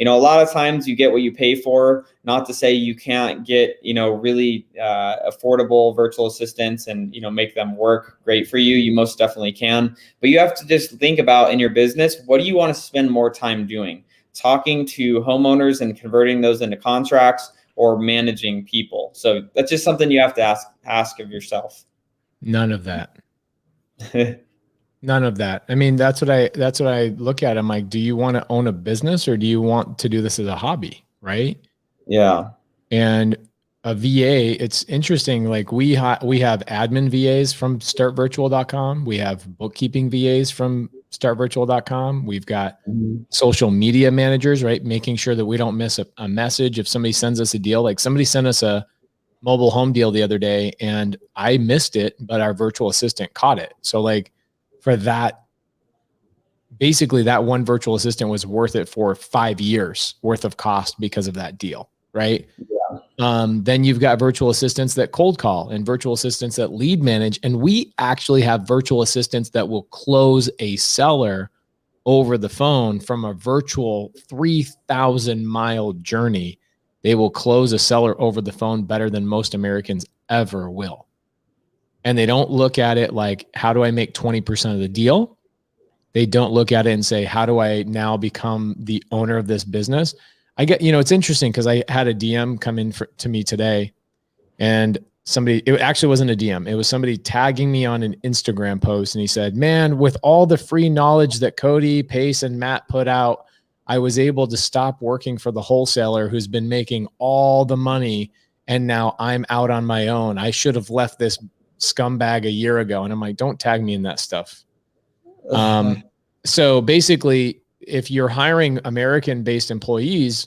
A: A lot of times you get what you pay for. Not to say you can't get, really affordable virtual assistants and, make them work great for you. You most definitely can. But you have to just think about in your business, what do you want to spend more time doing? Talking to homeowners and converting those into contracts, or managing people? So that's just something you have to ask of yourself.
B: None of that. None of that. I mean, that's what I look at. I'm like, do you want to own a business or do you want to do this as a hobby? Right.
A: Yeah.
B: And a VA, it's interesting. Like we have admin VAs from startvirtual.com. We have bookkeeping VAs from startvirtual.com. We've got social media managers, right? Making sure that we don't miss a message. If somebody sends us a deal, like somebody sent us a mobile home deal the other day and I missed it, but our virtual assistant caught it. So like for that, basically that one virtual assistant was worth it for 5 years worth of cost because of that deal. Right. Yeah. Then you've got virtual assistants that cold call and virtual assistants that lead manage. And we actually have virtual assistants that will close a seller over the phone from a virtual 3,000-mile journey. They will close a seller over the phone better than most Americans ever will. And they don't look at it like, how do I make 20% of the deal? They don't look at it and say, how do I now become the owner of this business? I get, it's interesting because I had a DM come in to me today and it actually wasn't a DM. It was somebody tagging me on an Instagram post. And he said, man, with all the free knowledge that Cody, Pace, and Matt put out, I was able to stop working for the wholesaler who's been making all the money. And now I'm out on my own. I should have left this scumbag a year ago. And I'm like, don't tag me in that stuff. So basically, if you're hiring American-based employees,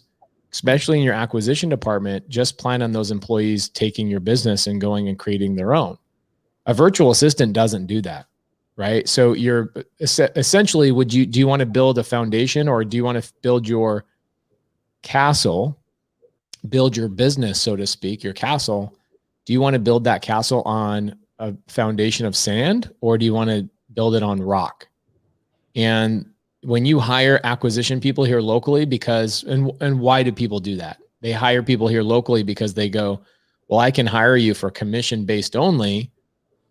B: especially in your acquisition department, just plan on those employees taking your business and going and creating their own. A virtual assistant doesn't do that, right? So you're essentially, do you want to build a foundation, or do you want to build your castle, build your business, so to speak, your castle? Do you want to build that castle on a foundation of sand, or do you want to build it on rock? And when you hire acquisition people here locally, and why do people do that? They hire people here locally because they go, well, I can hire you for commission based only.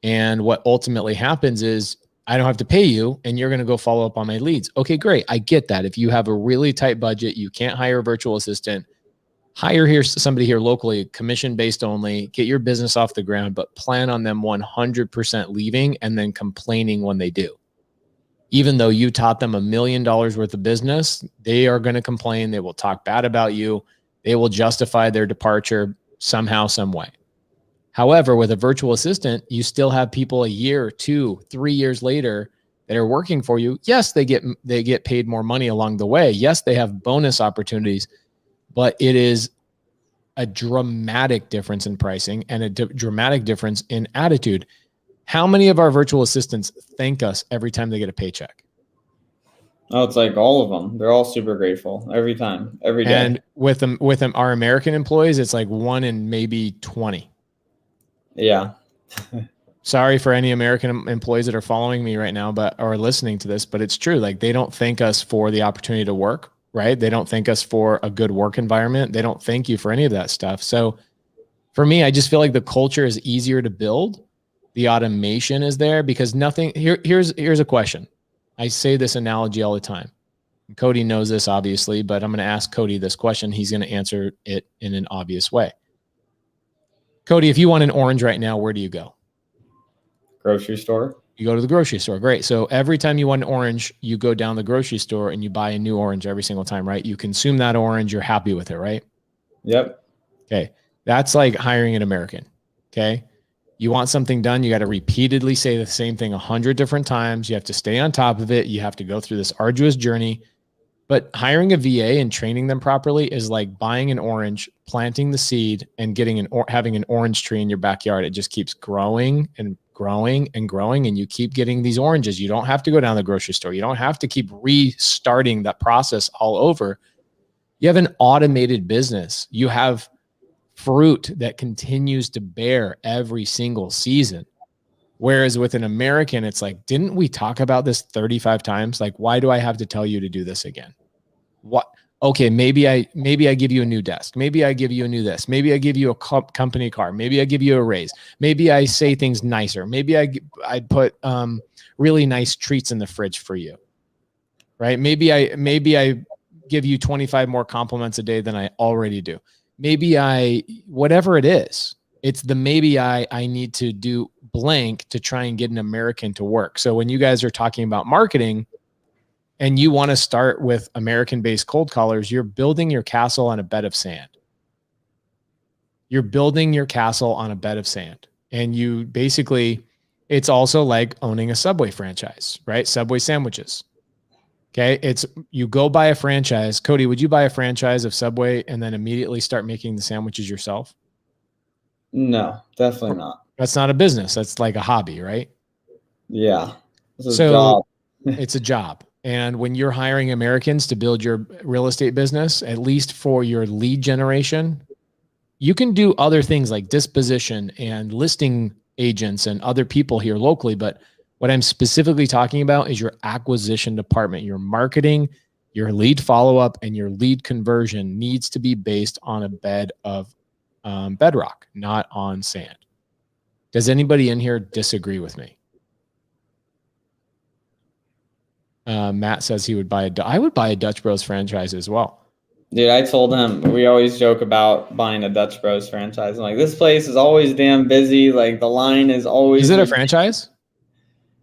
B: And what ultimately happens is I don't have to pay you and you're going to go follow up on my leads. Okay, great. I get that. If you have a really tight budget, you can't hire a virtual assistant, hire somebody here locally, commission based only, get your business off the ground, but plan on them 100% leaving and then complaining when they do. Even though you taught them $1 million worth of business, they are going to complain. They will talk bad about you. They will justify their departure somehow, some way. However, with a virtual assistant, you still have people a year, 2, 3 years later that are working for you. Yes, they get paid more money along the way. Yes, they have bonus opportunities, but it is a dramatic difference in pricing and a dramatic difference in attitude. How many of our virtual assistants thank us every time they get a paycheck?
A: Oh, it's like all of them. They're all super grateful every time, every day.
B: And with our American employees, it's like 1 in maybe 20.
A: Yeah.
B: Sorry for any American employees that are following me right now, or listening to this, but it's true. Like they don't thank us for the opportunity to work, right? They don't thank us for a good work environment. They don't thank you for any of that stuff. So for me, I just feel like the culture is easier to build. The automation is there because here's a question. I say this analogy all the time. Cody knows this obviously, but I'm going to ask Cody this question. He's going to answer it in an obvious way. Cody, if you want an orange right now, where do you go?
A: Grocery store.
B: You go to the grocery store. Great. So every time you want an orange, you go down the grocery store and you buy a new orange every single time, right? You consume that orange. You're happy with it, right?
A: Yep.
B: Okay. That's like hiring an American. Okay. You want something done, you got to repeatedly say the same thing 100 different times. You have to stay on top of it. You have to go through this arduous journey. But hiring a VA and training them properly is like buying an orange, planting the seed, and having an orange tree in your backyard. It just keeps growing and growing and growing, and you keep getting these oranges. You don't have to go down the grocery store. You don't have to keep restarting that process all over. You have an automated business. You have fruit that continues to bear every single season. Whereas with an American, it's like, didn't we talk about this 35 times? Like, why do I have to tell you to do this again? What? Okay, maybe I give you a new desk. Maybe I give you a new this. Maybe I give you a company car. Maybe I give you a raise. Maybe I say things nicer. Maybe I put really nice treats in the fridge for you, right? Maybe I give you 25 more compliments a day than I already do. Maybe whatever it is. It's the maybe I need to do blank to try and get an American to work. So when you guys are talking about marketing and you want to start with American-based cold callers, you're building your castle on a bed of sand. You're building your castle on a bed of sand. And you basically, it's also like owning a Subway franchise, right? Subway sandwiches. Okay. You go buy a franchise. Cody, would you buy a franchise of Subway and then immediately start making the sandwiches yourself?
A: No, definitely not.
B: That's not a business. That's like a hobby, right?
A: Yeah. It's a job.
B: It's a job. And when you're hiring Americans to build your real estate business, at least for your lead generation, you can do other things like disposition and listing agents and other people here locally. But what I'm specifically talking about is your acquisition department, your marketing, your lead follow-up, and your lead conversion needs to be based on a bed of bedrock, not on sand. Does anybody in here disagree with me? Matt says he would I would buy a Dutch Bros franchise as well.
A: Dude, I told him, we always joke about buying a Dutch Bros franchise. I'm like, this place is always damn busy. Like the line is always.
B: Is it a franchise?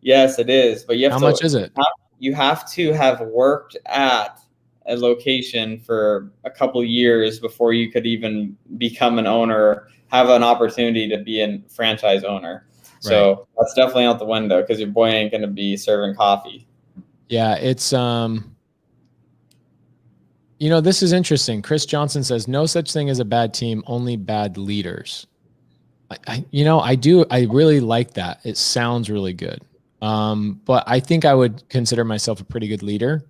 A: Yes, it is. But
B: how much is it?
A: You have to have worked at a location for a couple years before you could even become an owner, have an opportunity to be a franchise owner. So that's definitely out the window because your boy ain't going to be serving coffee. Yeah, it's, this is interesting. Chris Johnson says, no such thing as a bad team, only bad leaders. I really like that. It sounds really good. But I think I would consider myself a pretty good leader.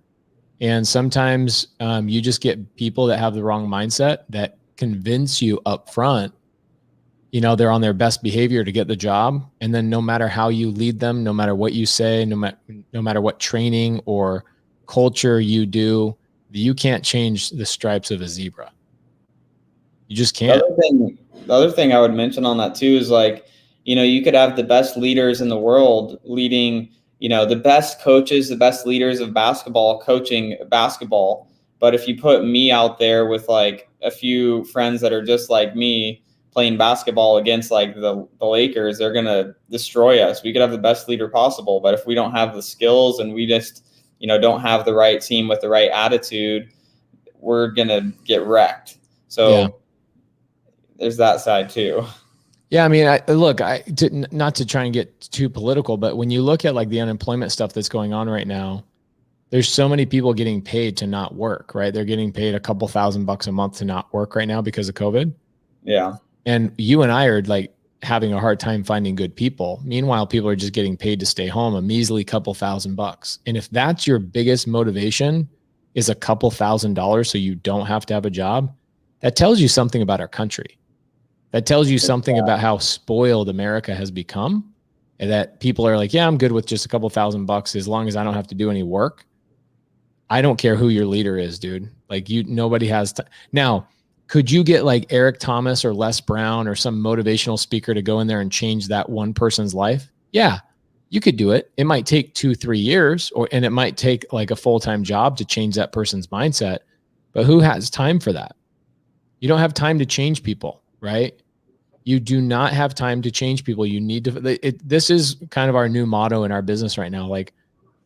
A: And sometimes you just get people that have the wrong mindset that convince you up front, they're on their best behavior to get the job. And then no matter how you lead them, no matter what you say, no matter what training or culture you do, you can't change the stripes of a zebra. You just can't. The other thing I would mention on that too is like, you could have the best leaders in the world leading, the best coaches, the best leaders of basketball coaching basketball. But if you put me out there with like a few friends that are just like me playing basketball against like the Lakers, they're going to destroy us. We could have the best leader possible, but if we don't have the skills and we just, don't have the right team with the right attitude, we're going to get wrecked. So there's that side too.
B: Yeah, I mean, not to try and get too political, but when you look at like the unemployment stuff that's going on right now, there's so many people getting paid to not work, right? They're getting paid a couple $1,000 a month to not work right now because of COVID.
A: Yeah.
B: And you and I are like having a hard time finding good people. Meanwhile, people are just getting paid to stay home, a measly couple $1,000. And if that's your biggest motivation is a couple $1,000 so you don't have to have a job, that tells you something about our country. That tells you something about how spoiled America has become, and that people are like, yeah, I'm good with just a couple $1,000 as long as I don't have to do any work. I don't care who your leader is, dude. Like nobody has to. Now, could you get like Eric Thomas or Les Brown or some motivational speaker to go in there and change that one person's life? Yeah, You could do it. It might take 2-3 years, and it might take like a full-time job to change that person's mindset. But who has time for that? You don't have time to change people, right? You do not have time to change people. You need to, this is kind of our new motto in our business right now. Like,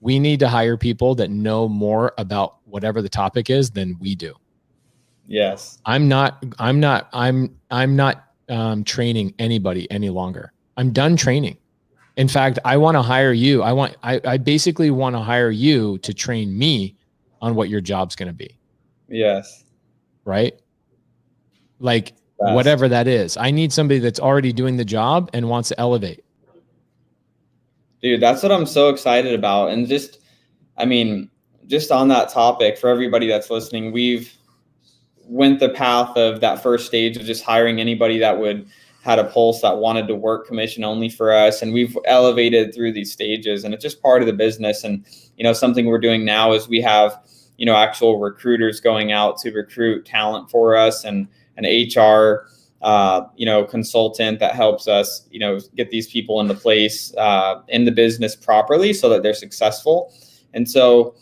B: we need to hire people that know more about whatever the topic is than we do.
A: Yes.
B: I'm not training anybody any longer. I'm done training. In fact, I want to hire you. I basically want to hire you to train me on what your job's going to be.
A: Yes.
B: Right? Like, whatever that is. I need somebody that's already doing the job and wants to elevate.
A: Dude, that's what I'm so excited about. And just on that topic, for everybody that's listening, we've went the path of that first stage of just hiring anybody that had a pulse, that wanted to work commission only for us. And we've elevated through these stages, and it's just part of the business. And, something we're doing now is we have, actual recruiters going out to recruit talent for us, and an HR, consultant that helps us, get these people into place in the business properly so that they're successful. And so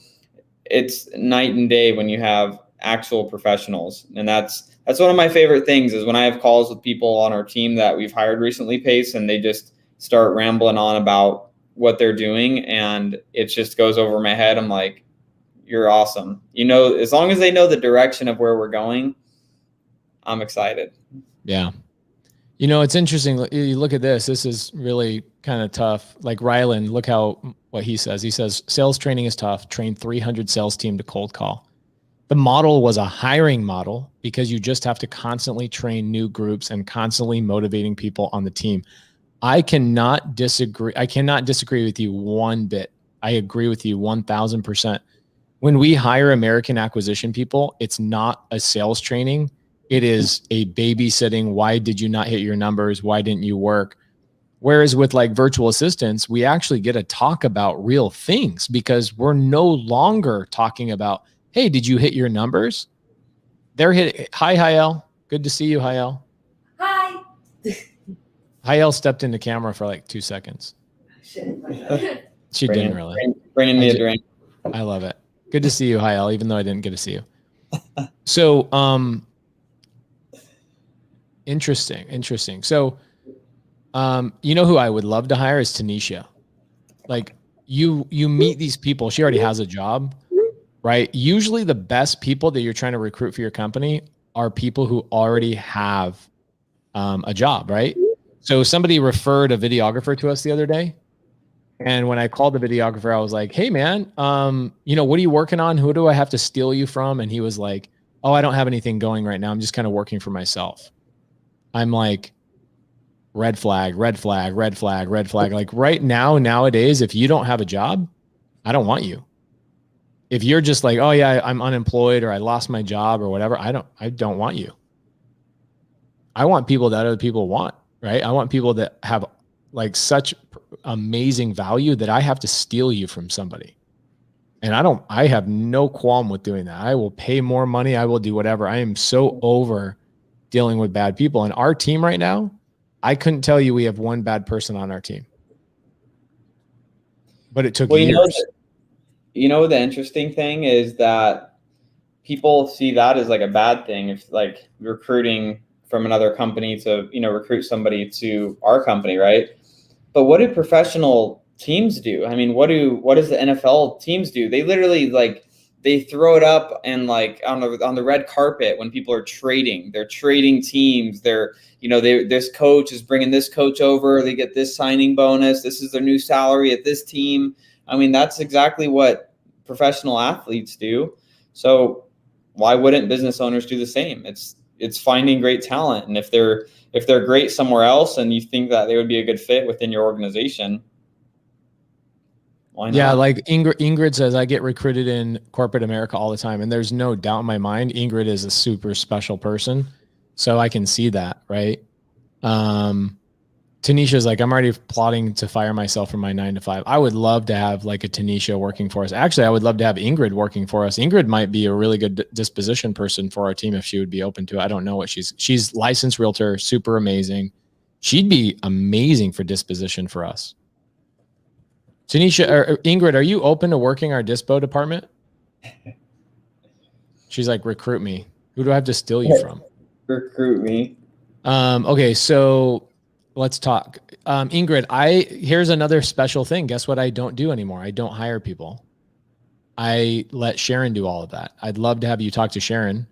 A: it's night and day when you have actual professionals. And that's one of my favorite things, is when I have calls with people on our team that we've hired recently, Pace, and they just start rambling on about what they're doing, and it just goes over my head. I'm like, you're awesome. As long as they know the direction of where we're going, I'm excited.
B: Yeah. It's interesting. You look at this. This is really kind of tough. Like Rylan, look what he says. He says, sales training is tough. Train 300 sales team to cold call. The model was a hiring model because you just have to constantly train new groups and constantly motivating people on the team. I cannot disagree with you one bit. I agree with you 1000%. When we hire American acquisition people, it's not a sales training. It is a babysitting. Why did you not hit your numbers? Why didn't you work? Whereas with like virtual assistants, we actually get to talk about real things, because we're no longer talking about, hey, did you hit your numbers? They're hitting. Hi, Hayel. Good to see you, Hayel.
C: Hi.
B: Hayel stepped in the camera for like 2 seconds. She didn't really.
A: Bringing me a drink.
B: I love it. Good to see you, Hayel, even though I didn't get to see you. So, interesting. So, who I would love to hire is Tanisha. Like, you meet these people. She already has a job, right? Usually the best people that you're trying to recruit for your company are people who already have a job, right? So somebody referred a videographer to us the other day. And when I called the videographer, I was like, hey man, what are you working on? Who do I have to steal you from? And he was like, oh, I don't have anything going right now. I'm just kind of working for myself. I'm like, red flag, red flag, red flag, red flag. Like right now, nowadays, if you don't have a job, I don't want you. If you're just like, oh yeah, I'm unemployed, or I lost my job or whatever, I don't want you. I want people that other people want, right? I want people that have like such amazing value that I have to steal you from somebody. And I have no qualm with doing that. I will pay more money. I will do whatever. I am so over dealing with bad people. And our team right now, I couldn't tell you we have one bad person on our team. But it took years.
A: The interesting thing is that people see that as like a bad thing. If like recruiting from another company to, recruit somebody to our company, right? But what do professional teams do? I mean, what does the NFL teams do? They literally they throw it up and like on the red carpet when people are trading. They're trading teams. This coach is bringing this coach over. They get this signing bonus. This is their new salary at this team. I mean, that's exactly what professional athletes do. So why wouldn't business owners do the same? It's finding great talent, and if they're great somewhere else and you think that they would be a good fit within your organization, why not?
B: Yeah, like Ingrid says, I get recruited in corporate America all the time, and there's no doubt in my mind Ingrid is a super special person, so I can see that, right? Tanisha's like, I'm already plotting to fire myself from my 9 to 5. I would love to have like a Tanisha working for us. Actually, I would love to have Ingrid working for us. Ingrid might be a really good disposition person for our team if she would be open to it. I don't know what she's licensed realtor, super amazing. She'd be amazing for disposition for us. Tanisha or Ingrid, are you open to working our dispo department? She's like, recruit me. Who do I have to steal you from?
A: Recruit me.
B: Okay, so let's talk. Ingrid, here's another special thing. Guess what I don't do anymore? I don't hire people. I let Sharon do all of that. I'd love to have you talk to Sharon.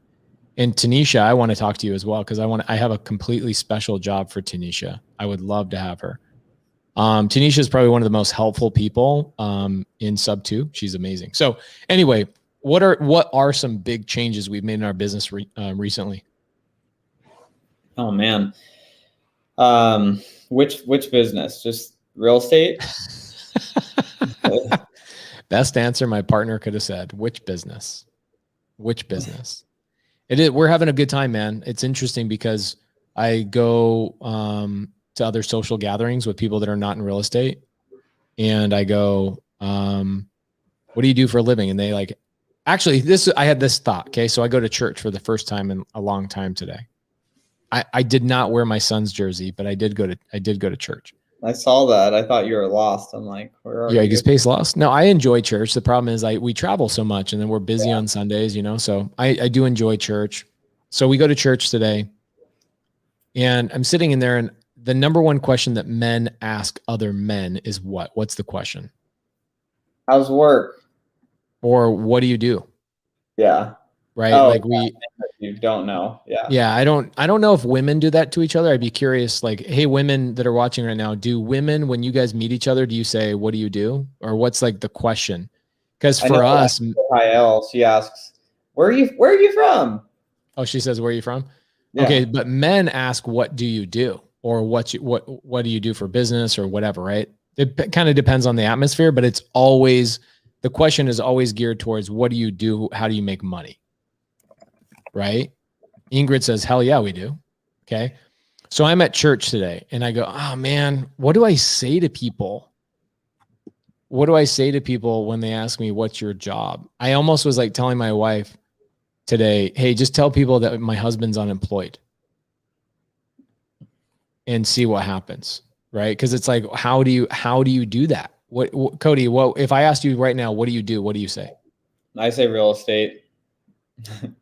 B: And Tanisha, I want to talk to you as well because I have a completely special job for Tanisha. I would love to have her. Tanisha is probably one of the most helpful people in sub 2. She's amazing. So anyway, what are some big changes we've made in our business recently?
A: Oh man. Which business? Just real estate?
B: Best answer my partner could have said. Which business? Which business? It is. We're having a good time, man. It's interesting because I go to other social gatherings with people that are not in real estate, and I go, "What do you do for a living?" And they like, actually, I had this thought. Okay, so I go to church for the first time in a long time today. I did not wear my son's jersey, but I did go to church.
A: I saw that. I thought you were lost. I'm like, where are you?
B: Yeah, because Pace lost. No, I enjoy church. The problem is we travel so much and then we're busy on Sundays, so I do enjoy church. So we go to church today and I'm sitting in there and the number one question that men ask other men is what? What's the question?
A: How's work?
B: Or what do you do?
A: Yeah.
B: Right.
A: Oh,
B: like
A: you don't know. Yeah.
B: Yeah. I don't know if women do that to each other. I'd be curious, like, hey, women that are watching right now, do women, when you guys meet each other, do you say, what do you do? Or what's like the question? Because for us,
A: she asks, where are you from?
B: Oh, she says, where are you from?
A: Yeah.
B: Okay. But men ask, what do you do? Or what do you do for business or whatever, right? It kind of depends on the atmosphere, but the question is always geared towards what do you do? How do you make money? Right? Ingrid says, hell yeah, we do. Okay. So I'm at church today and I go, oh man, what do I say to people? What do I say to people when they ask me, what's your job? I almost was like telling my wife today, hey, just tell people that my husband's unemployed and see what happens. Right. Because it's like, how do you do that? What Cody, if I asked you right now, what do you do? What do you say?
A: I say real estate.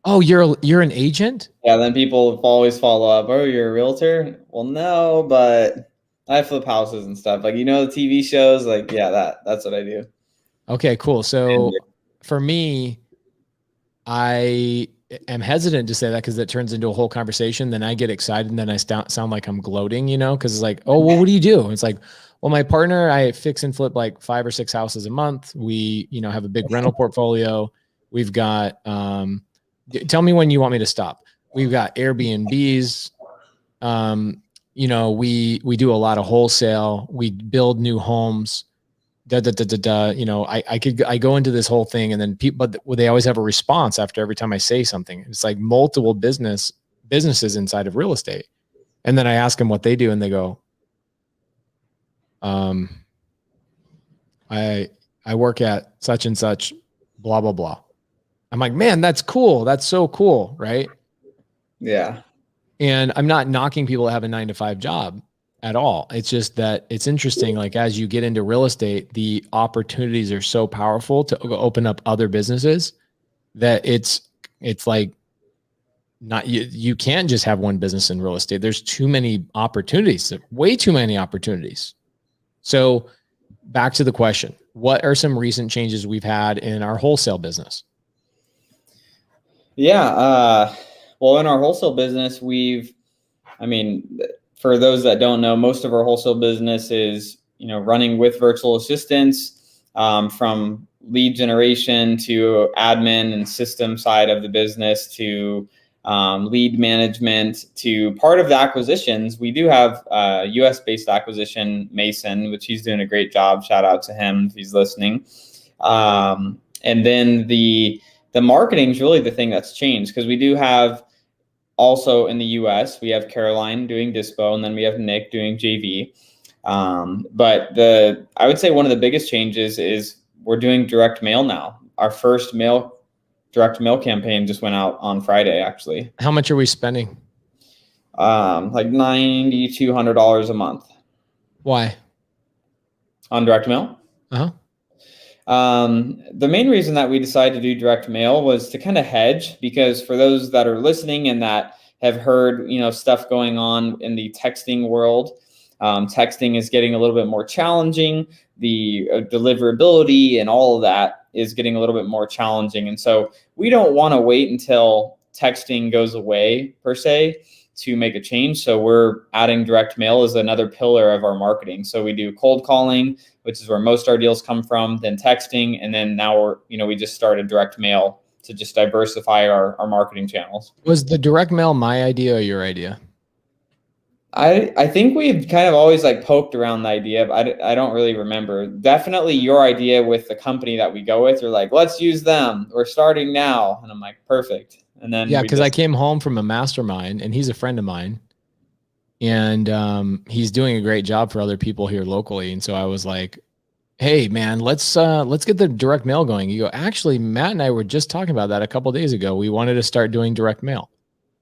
B: Oh, you're an agent?
A: Yeah, then people always follow up. Oh, you're a realtor? Well, no, but I flip houses and stuff. Like, the TV shows, like, yeah, that's what I do.
B: Okay, cool. So for me, I am hesitant to say that because it turns into a whole conversation. Then I get excited and then I sound like I'm gloating, because it's like, oh, well, what do you do? It's like, well, my partner, I fix and flip like 5 or 6 houses a month. We, have a big rental portfolio. We've got, tell me when you want me to stop. We've got Airbnbs. We do a lot of wholesale. We build new homes. I go into this whole thing and then people, but they always have a response after every time I say something. It's like multiple businesses inside of real estate. And then I ask them what they do and they go, I work at such and such, blah, blah, blah. I'm like, man, that's cool. That's so cool. Right.
A: Yeah.
B: And I'm not knocking people that have a 9-to-5 job at all. It's just that it's interesting. Like as you get into real estate, the opportunities are so powerful to open up other businesses that it's like not, you can't just have one business in real estate. There's too many opportunities, way too many opportunities. So back to the question, what are some recent changes we've had in our wholesale business?
A: Yeah. Well, in our wholesale business, for those that don't know, most of our wholesale business is, running with virtual assistants, from lead generation to admin and system side of the business to lead management to part of the acquisitions. We do have a US-based acquisition, Mason, which he's doing a great job. Shout out to him if he's listening. And then the marketing is really the thing that's changed because we do have also in the US, we have Caroline doing dispo, and then we have Nick doing JV. But I would say one of the biggest changes is we're doing direct mail now. Our first direct mail campaign just went out on Friday, actually.
B: How much are we spending?
A: Like $9,200 a month.
B: Why?
A: On direct mail?
B: Uh-huh.
A: The main reason that we decided to do direct mail was to kind of hedge, because for those that are listening and that have heard, stuff going on in the texting world, texting is getting a little bit more challenging. The deliverability and all of that is getting a little bit more challenging. And so we don't want to wait until texting goes away per se to make a change. So we're adding direct mail as another pillar of our marketing. So we do cold calling, which is where most of our deals come from, then texting, and then now we just started direct mail to just diversify our marketing channels.
B: Was the direct mail my idea or your idea?
A: I think we've kind of always like poked around the idea, but I don't really remember. Definitely your idea with the company that we go with. You're like, let's use them. We're starting now. And I'm like, perfect. And then
B: yeah, because I came home from a mastermind, and he's a friend of mine, and he's doing a great job for other people here locally. And so I was like, hey man, let's get the direct mail going. You go, actually, Matt and I were just talking about that a couple of days ago. We wanted to start doing direct mail.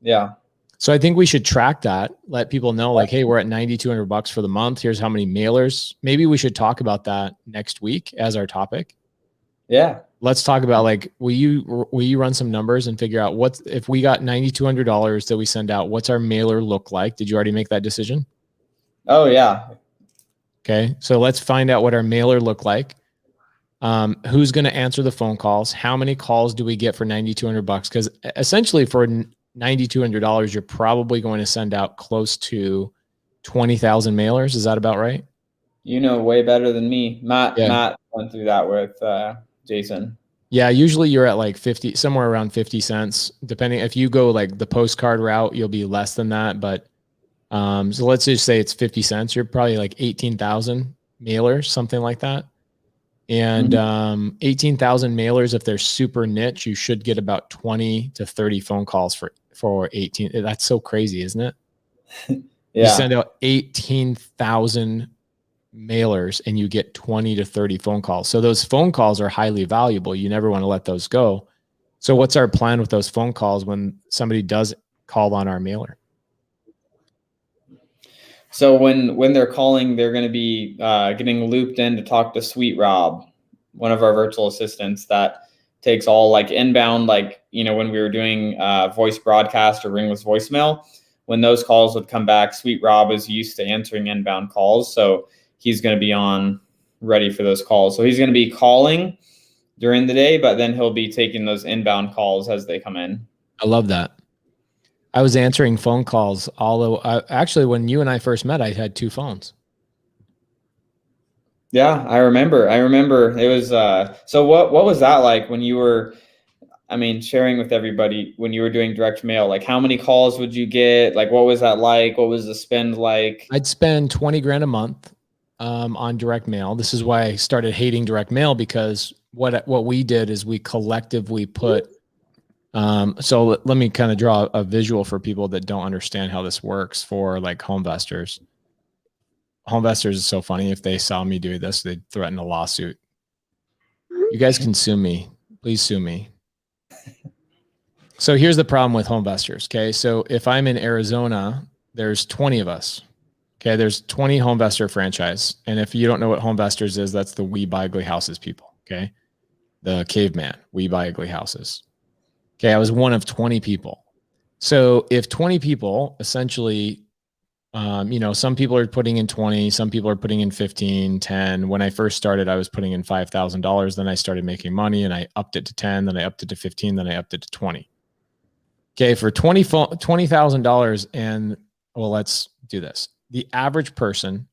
A: Yeah.
B: So I think we should track that, let people know like, hey, we're at $9,200 for the month. Here's how many mailers. Maybe we should talk about that next week as our topic.
A: Yeah.
B: Let's talk about like, will you run some numbers and figure out what, if we got $9,200 that we send out, what's our mailer look like? Did you already make that decision?
A: Oh yeah.
B: Okay. So let's find out what our mailer look like. Who's going to answer the phone calls? How many calls do we get for $9,200? Because essentially for $9,200, you're probably going to send out close to 20,000 mailers. Is that about right?
A: Way better than me. Matt went through that with Jason.
B: Yeah, usually you're at like 50, somewhere around 50 cents. Depending, if you go like the postcard route, you'll be less than that. But so let's just say it's 50 cents. You're probably like 18,000 mailers, something like that. And 18,000 mailers, if they're super niche, you should get about 20 to 30 phone calls for 18. That's so crazy, isn't it? Yeah. You send out 18,000 mailers and you get 20 to 30 phone calls. So those phone calls are highly valuable. You never want to let those go. So what's our plan with those phone calls when somebody does call on our mailer?
A: So when they're calling, they're going to be getting looped in to talk to Sweet Rob, one of our virtual assistants that takes all like inbound, like, when we were doing voice broadcast or ringless voicemail, when those calls would come back, Sweet Rob is used to answering inbound calls. So he's going to be on ready for those calls. So he's going to be calling during the day, but then he'll be taking those inbound calls as they come in.
B: I love that. I was answering phone calls, although actually when you and I first met, I had 2 phones.
A: Yeah, I remember it was, so what was that like when you were, sharing with everybody when you were doing direct mail? Like how many calls would you get? Like, what was that like? What was the spend like?
B: I'd spend 20 grand a month on direct mail. This is why I started hating direct mail, because what we did is we collectively put, so let me kind of draw a visual for people that don't understand how this works for like home investors. Home investors is so funny. If they saw me do this, they'd threaten a lawsuit. You guys can sue me. Please sue me. So here's the problem with home investors. Okay. So if I'm in Arizona, there's 20 of us. Okay. There's 20 home investor franchise. And if you don't know what home investors is, that's the we buy ugly houses people. Okay. The caveman, we buy ugly houses. Okay. I was one of 20 people. So if 20 people essentially, some people are putting in 20, some people are putting in 15, 10. When I first started, I was putting in $5,000. Then I started making money and I upped it to 10, then I upped it to 15, then I upped it to 20. Okay. For $20,000. And well, let's do this. The average person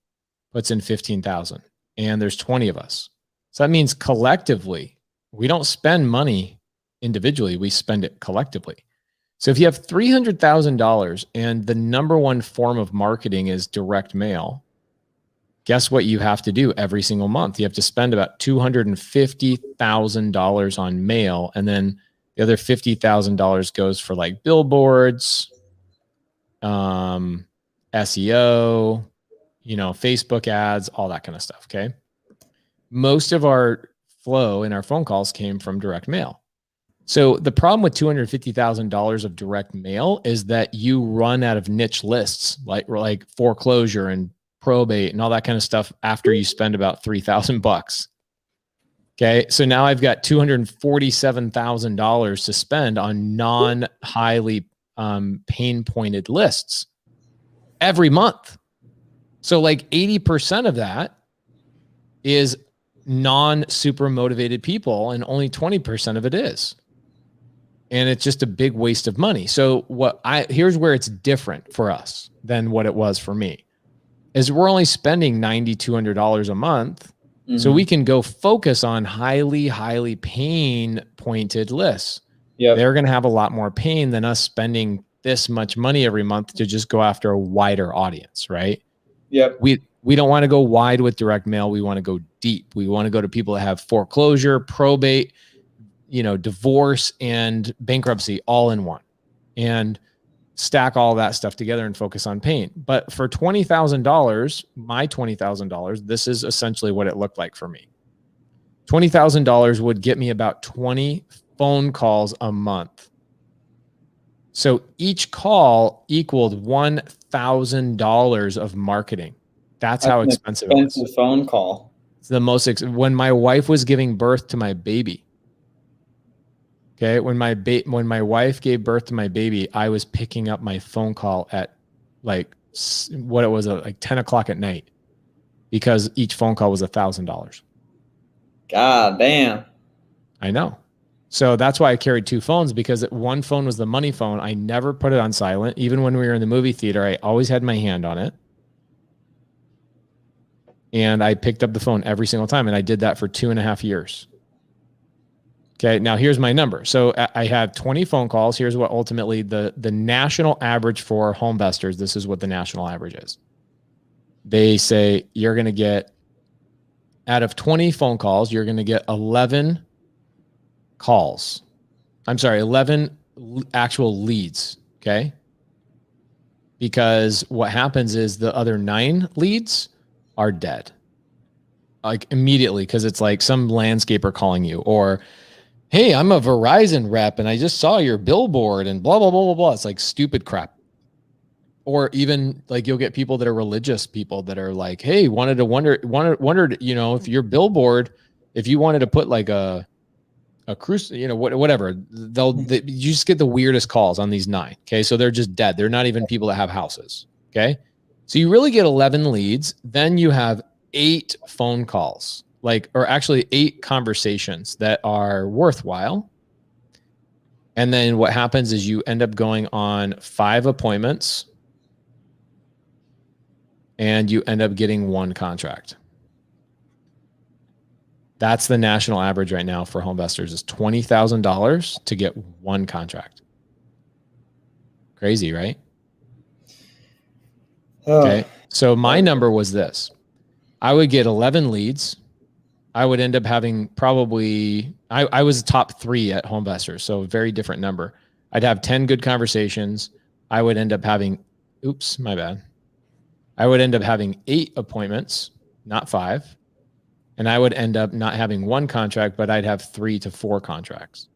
B: puts in 15,000 and there's 20 of us. So that means collectively, we don't spend money individually. We spend it collectively. So if you have $300,000 and the number one form of marketing is direct mail, guess what you have to do every single month? You have to spend about $250,000 on mail. And then the other $50,000 goes for like billboards, SEO, Facebook ads, all that kind of stuff. Okay. Most of our flow in our phone calls came from direct mail. So the problem with $250,000 of direct mail is that you run out of niche lists like foreclosure and probate and all that kind of stuff after you spend about $3,000. Okay. So now I've got $247,000 to spend on non-highly pain pointed lists every month. So like 80% of that is non-super motivated people, and only 20% of it is. And it's just a big waste of money. So here's where it's different for us than what it was for me, is we're only spending $9,200 a month. Mm-hmm. So we can go focus on highly pain pointed lists. Yep. They're going to have a lot more pain than us spending this much money every month to just go after a wider audience, right?
A: Yep.
B: We don't want to go wide with direct mail. We want to go deep. We want to go to people that have foreclosure, probate, divorce and bankruptcy all in one, and stack all that stuff together and focus on pain. But for $20,000, my $20,000, this is essentially what it looked like for me. $20,000 would get me about 20 phone calls a month. So each call equaled $1,000 of marketing. That's how expensive it was.
A: Expensive phone call.
B: It's the most when my wife was giving birth to my baby. Okay, when my wife gave birth to my baby, I was picking up my phone call at like 10 o'clock at night, because each phone call was $1,000.
A: God damn.
B: I know. So that's why I carried two phones, because one phone was the money phone. I never put it on silent. Even when we were in the movie theater, I always had my hand on it. And I picked up the phone every single time. And I did that for 2.5 years. Okay, now here's my number. So I have 20 phone calls. Here's what ultimately the national average for home investors. This is what the national average is. They say you're going to get, out of 20 phone calls, you're going to get 11 calls. I'm sorry, 11 actual leads. Okay. Because what happens is the other 9 leads are dead. Like immediately, because it's like some landscaper calling you, or hey, I'm a Verizon rep and I just saw your billboard and blah, blah, blah, blah, blah. It's like stupid crap. Or even like you'll get people that are religious people that are like, hey, wondered, if your billboard, if you wanted to put like a cruise, whatever, you just get the weirdest calls on these 9. Okay. So they're just dead. They're not even people that have houses. Okay. So you really get 11 leads. Then you have 8 phone calls. Or actually 8 conversations that are worthwhile. And then what happens is you end up going on 5 appointments and you end up getting 1 contract. That's the national average right now for home investors, is $20,000 to get 1 contract. Crazy, right? Oh. Okay. So my number was this. I would get 11 leads. I would end up having probably, I was top 3 at home investors. So a very different number. I'd have 10 good conversations. I would end up having, I would end up having 8 appointments, not 5. And I would end up not having 1 contract, but I'd have 3 to 4 contracts.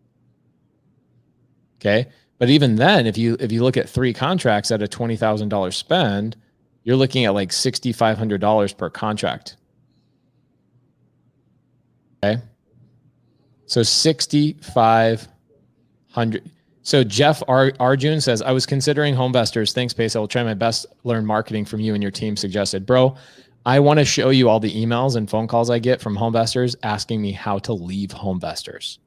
B: Okay. But even then, if you look at 3 contracts at a $20,000 spend, you're looking at like $6,500 per contract. Okay. So 6,500. So Jeff Arjun says, I was considering home investors. Thanks, Pace. I will try my best to learn marketing from you and your team suggested. Bro, I want to show you all the emails and phone calls I get from home investors asking me how to leave home investors.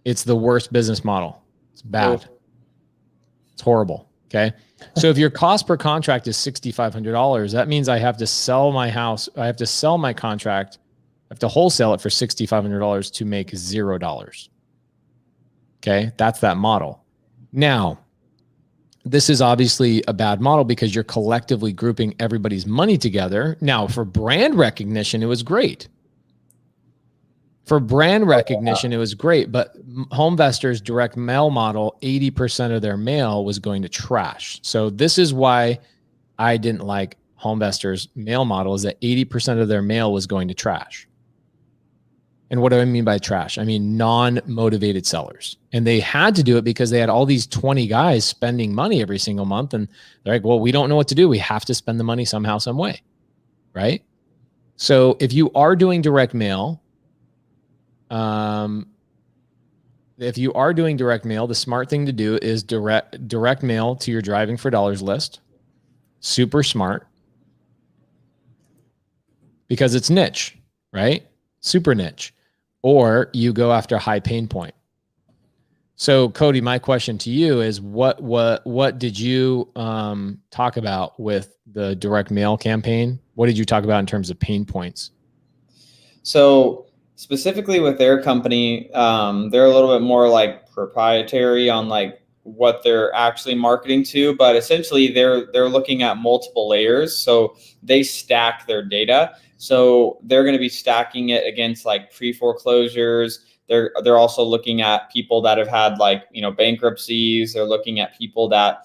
B: It's the worst business model. It's bad. It's horrible. Okay. So if your cost per contract is $6,500, that means I have to sell my house. I have to sell my contract. I have to wholesale it for $6,500 to make $0. Okay. That's that model. Now, this is obviously a bad model because you're collectively grouping everybody's money together. Now, for brand recognition, it was great. For brand recognition, it was great. But home investors' direct mail model, 80% of their mail was going to trash. So this is why I didn't like home investors' mail model, is that 80% of their mail was going to trash. And what do I mean by trash? I mean non-motivated sellers. And they had to do it because they had all these 20 guys spending money every single month. And they're like, well, we don't know what to do. We have to spend the money somehow, some way. Right? So if you are doing direct mail, If you are doing direct mail, the smart thing to do is direct mail to your driving for dollars list. Super smart because it's niche, right? Super niche. Or you go after a high pain point. So Cody, my question to you is what did you talk about with the direct mail campaign? What did you talk about in terms of pain points?
A: So specifically with their company, they're a little bit more like proprietary on like what they're actually marketing to, but essentially they're looking at multiple layers. So they stack their data. So they're going to be stacking it against like pre-foreclosures. They're also looking at people that have had like, bankruptcies. They're looking at people that,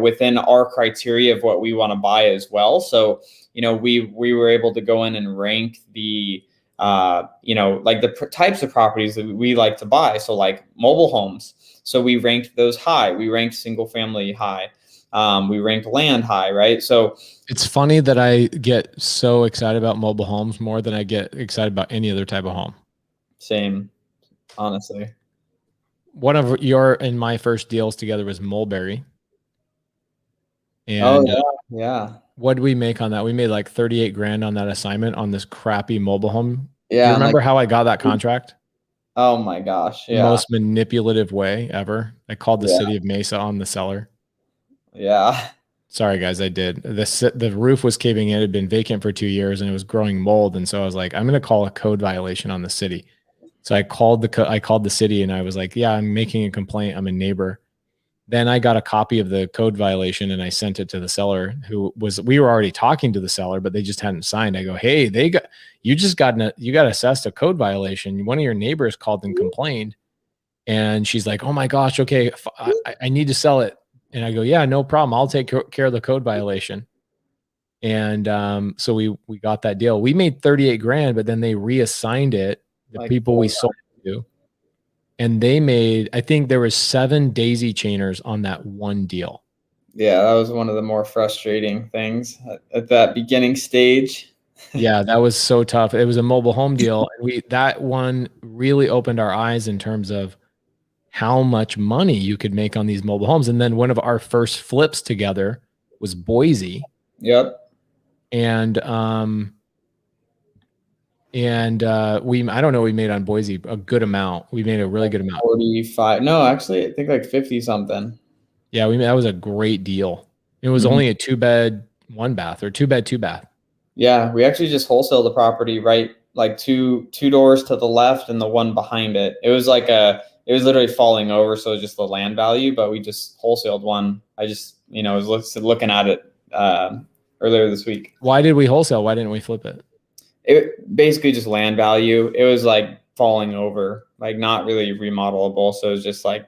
A: within our criteria of what we want to buy as well. So, we were able to go in and rank the, like the types of properties that we like to buy. So like mobile homes. So we ranked those high. We ranked single family high. We ranked land high, right? So
B: it's funny that I get so excited about mobile homes more than I get excited about any other type of home.
A: Same, honestly.
B: One of your and my first deals together was Mulberry.
A: And
B: And
A: yeah.
B: What did we make on that? We made like 38 grand on that assignment on this crappy mobile home.
A: Yeah.
B: Do you remember how I got that contract?
A: Oh my gosh. Yeah.
B: Most manipulative way ever. I called the city of Mesa on the seller.
A: Yeah.
B: Sorry, guys, I did. The roof was caving in. It had been vacant for 2 years and it was growing mold. And so I was like, I'm going to call a code violation on the city. So I called the city and I was like, yeah, I'm making a complaint. I'm a neighbor. Then I got a copy of the code violation and I sent it to the seller we were already talking to the seller, but they just hadn't signed. I go, hey, you got assessed a code violation. One of your neighbors called and complained. And she's like, oh my gosh, okay, I need to sell it. And I go, yeah, no problem. I'll take care of the code violation. And so we got that deal. We made 38 grand, but then they reassigned it, the like people we sold to. And they made, I think there was 7 daisy chainers on that one deal.
A: Yeah, that was one of the more frustrating things at that beginning stage.
B: Yeah, that was so tough. It was a mobile home deal. And that one really opened our eyes in terms of how much money you could make on these mobile homes. And then one of our first flips together was Boise.
A: Yep.
B: And I don't know, we made on Boise a good amount. We made a really good amount.
A: 45. No, actually, I think like 50 something.
B: Yeah, that was a great deal. It was only a 2-bed, 1-bath or 2-bed, 2-bath.
A: Yeah, we actually just wholesaled the property, right? Like two doors to the left and the one behind it. It was literally falling over. So it was just the land value, but we just wholesaled one. I just, was looking at it earlier this week.
B: Why did we wholesale? Why didn't we flip it?
A: It basically just land value. It was like falling over, like not really remodelable. So it's just like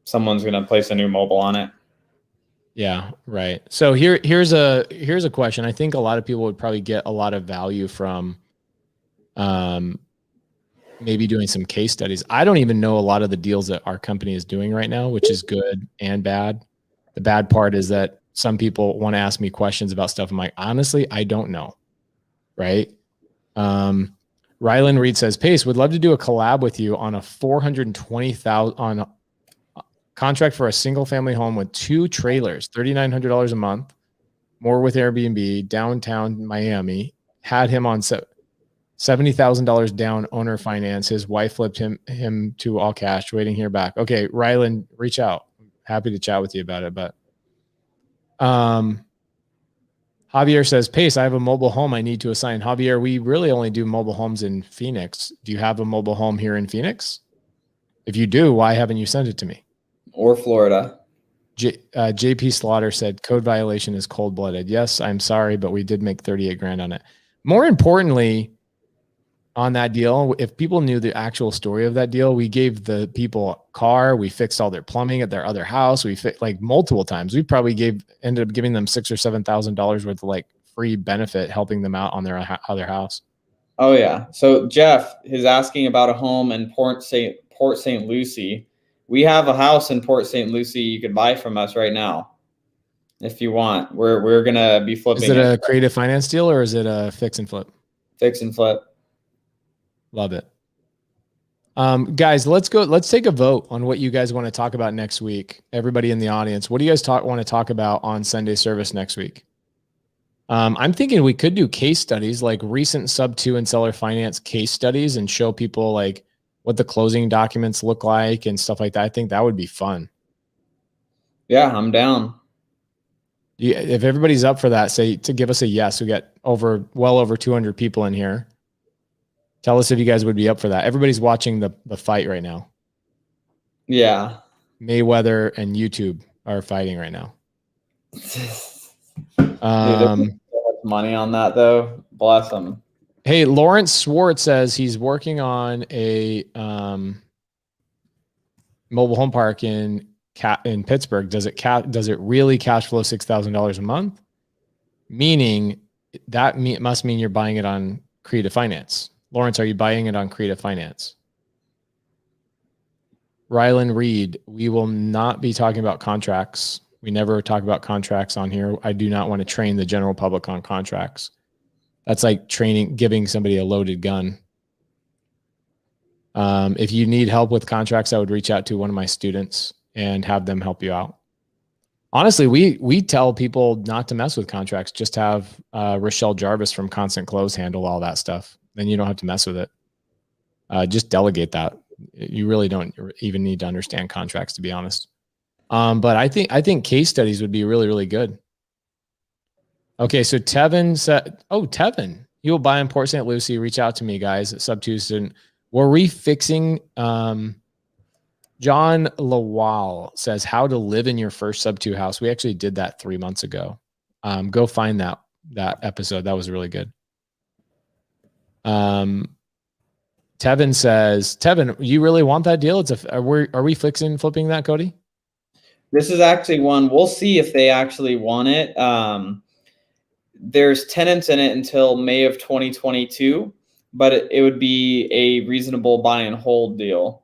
A: someone's going to place a new mobile on it.
B: Yeah, right. So here's a question. I think a lot of people would probably get a lot of value from maybe doing some case studies. I don't even know a lot of the deals that our company is doing right now, which is good and bad. The bad part is that some people want to ask me questions about stuff. I'm like, honestly, I don't know. Right. Rylan Reed says, Pace, would love to do a collab with you on a $420,000 on a contract for a single family home with 2 trailers, $3,900 a month, more with Airbnb, downtown Miami. Had him on $70,000 down owner finance. His wife flipped him to all cash, waiting here back. Okay, Rylan, reach out. Happy to chat with you about it. But Javier says, Pace, I have a mobile home I need to assign. Javier, we really only do mobile homes in Phoenix. Do you have a mobile home here in Phoenix? If you do, why haven't you sent it to me?
A: Or Florida.
B: JP Slaughter said, code violation is cold-blooded. Yes, I'm sorry, but we did make 38 grand on it. More importantly, on that deal, if people knew the actual story of that deal, we gave the people a car, we fixed all their plumbing at their other house, we fit like multiple times. We probably ended up giving them $6,000 or $7,000 worth of like free benefit, helping them out on their other house.
A: Oh yeah. So Jeff is asking about a home in Port St. Lucie. We have a house in Port St. Lucie you could buy from us right now, if you want. We're gonna be flipping.
B: Is it a creative finance deal or is it a fix and flip?
A: Fix and flip.
B: Love it. Guys, let's take a vote on what you guys want to talk about next week. Everybody in the audience, what do you guys want to talk about on Sunday service next week? I'm thinking we could do case studies, like recent sub 2 and seller finance case studies, and show people like what the closing documents look like and stuff like that. I think that would be fun.
A: Yeah, I'm down.
B: Yeah, if everybody's up for that, say to give us a yes. We got well over 200 people in here. Tell us if you guys would be up for that. Everybody's watching the fight right now.
A: Yeah.
B: Mayweather and YouTube are fighting right now.
A: Dude, so much money on that though. Bless them.
B: Hey, Lawrence Swartz says he's working on a mobile home park in Pittsburgh. Does it really cash flow $6,000 a month? Meaning that must mean you're buying it on Creative Finance. Lawrence, are you buying it on Creative Finance? Rylan Reed, we will not be talking about contracts. We never talk about contracts on here. I do not want to train the general public on contracts. That's like giving somebody a loaded gun. If you need help with contracts, I would reach out to one of my students and have them help you out. Honestly, we tell people not to mess with contracts. Just have Rochelle Jarvis from Constant Close handle all that stuff. Then you don't have to mess with it. Just delegate that. You really don't even need to understand contracts, to be honest. But I think case studies would be really, really good. Okay, so Tevin said, Tevin, he will buy in Port St. Lucie. Reach out to me, guys. Sub 2 student. We're refixing. John Lawal says how to live in your first sub 2 house. We actually did that 3 months ago. Go find that episode. That was really good. Tevin says, Tevin, you really want that deal? Are we flipping that, Cody?
A: This is actually one. We'll see if they actually want it. There's tenants in it until May of 2022, but it would be a reasonable buy and hold deal.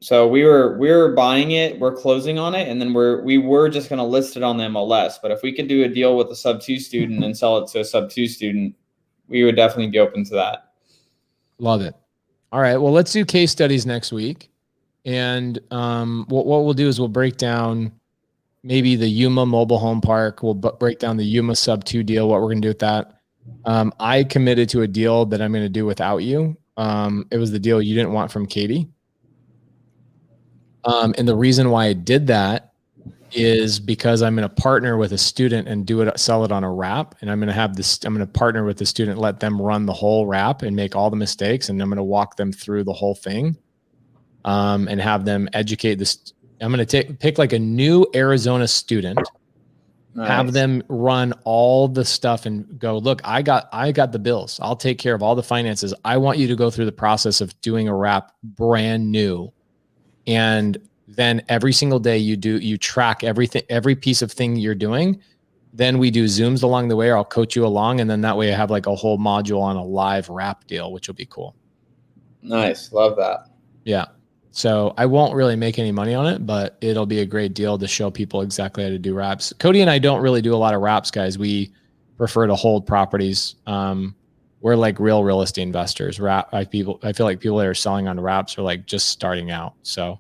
A: So we were buying it, we're closing on it, and then we were just going to list it on the MLS. But if we could do a deal with a sub 2 student and sell it to a sub 2 student, we would definitely be open to that.
B: Love it. All right. Well, let's do case studies next week. And what we'll do is we'll break down maybe the Yuma mobile home park. We'll break down the Yuma sub 2 deal, what we're going to do with that. I committed to a deal that I'm going to do without you. It was the deal you didn't want from Katie. And the reason why I did that is because I'm going to partner with a student and sell it on a wrap. And I'm going to partner with the student, let them run the whole wrap and make all the mistakes. And I'm going to walk them through the whole thing. And have them educate this. I'm going to pick like a new Arizona student, nice. Have them run all the stuff and go, look, I got the bills. I'll take care of all the finances. I want you to go through the process of doing a wrap brand new. And then every single day you track everything, every piece of thing you're doing. Then we do Zooms along the way, or I'll coach you along. And then that way I have like a whole module on a live wrap deal, which will be cool.
A: Nice. Love that.
B: Yeah. So I won't really make any money on it, but it'll be a great deal to show people exactly how to do wraps. Cody and I don't really do a lot of wraps, guys. We prefer to hold properties. We're like real estate investors. I feel like people that are selling on wraps are like just starting out. So,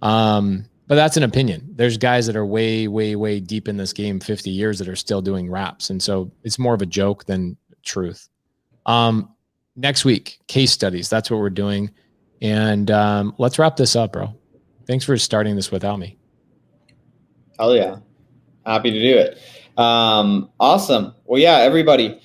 B: but that's an opinion. There's guys that are way, way, way deep in this game, 50 years, that are still doing wraps. And so it's more of a joke than truth. Next week, case studies. That's what we're doing. And let's wrap this up, bro. Thanks for starting this without me.
A: Hell yeah. Happy to do it. Awesome. Well, yeah, everybody,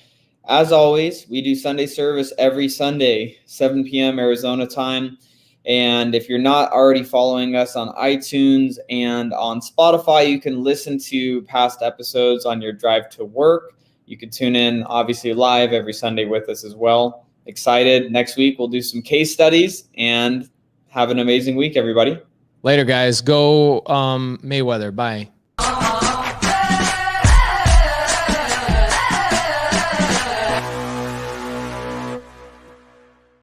A: as always, we do Sunday service every Sunday, 7 p.m. Arizona time. And if you're not already following us on iTunes and on Spotify, you can listen to past episodes on your drive to work. You can tune in, obviously, live every Sunday with us as well. Excited. Next week, we'll do some case studies, and have an amazing week, everybody.
B: Later, guys. Go Mayweather. Bye.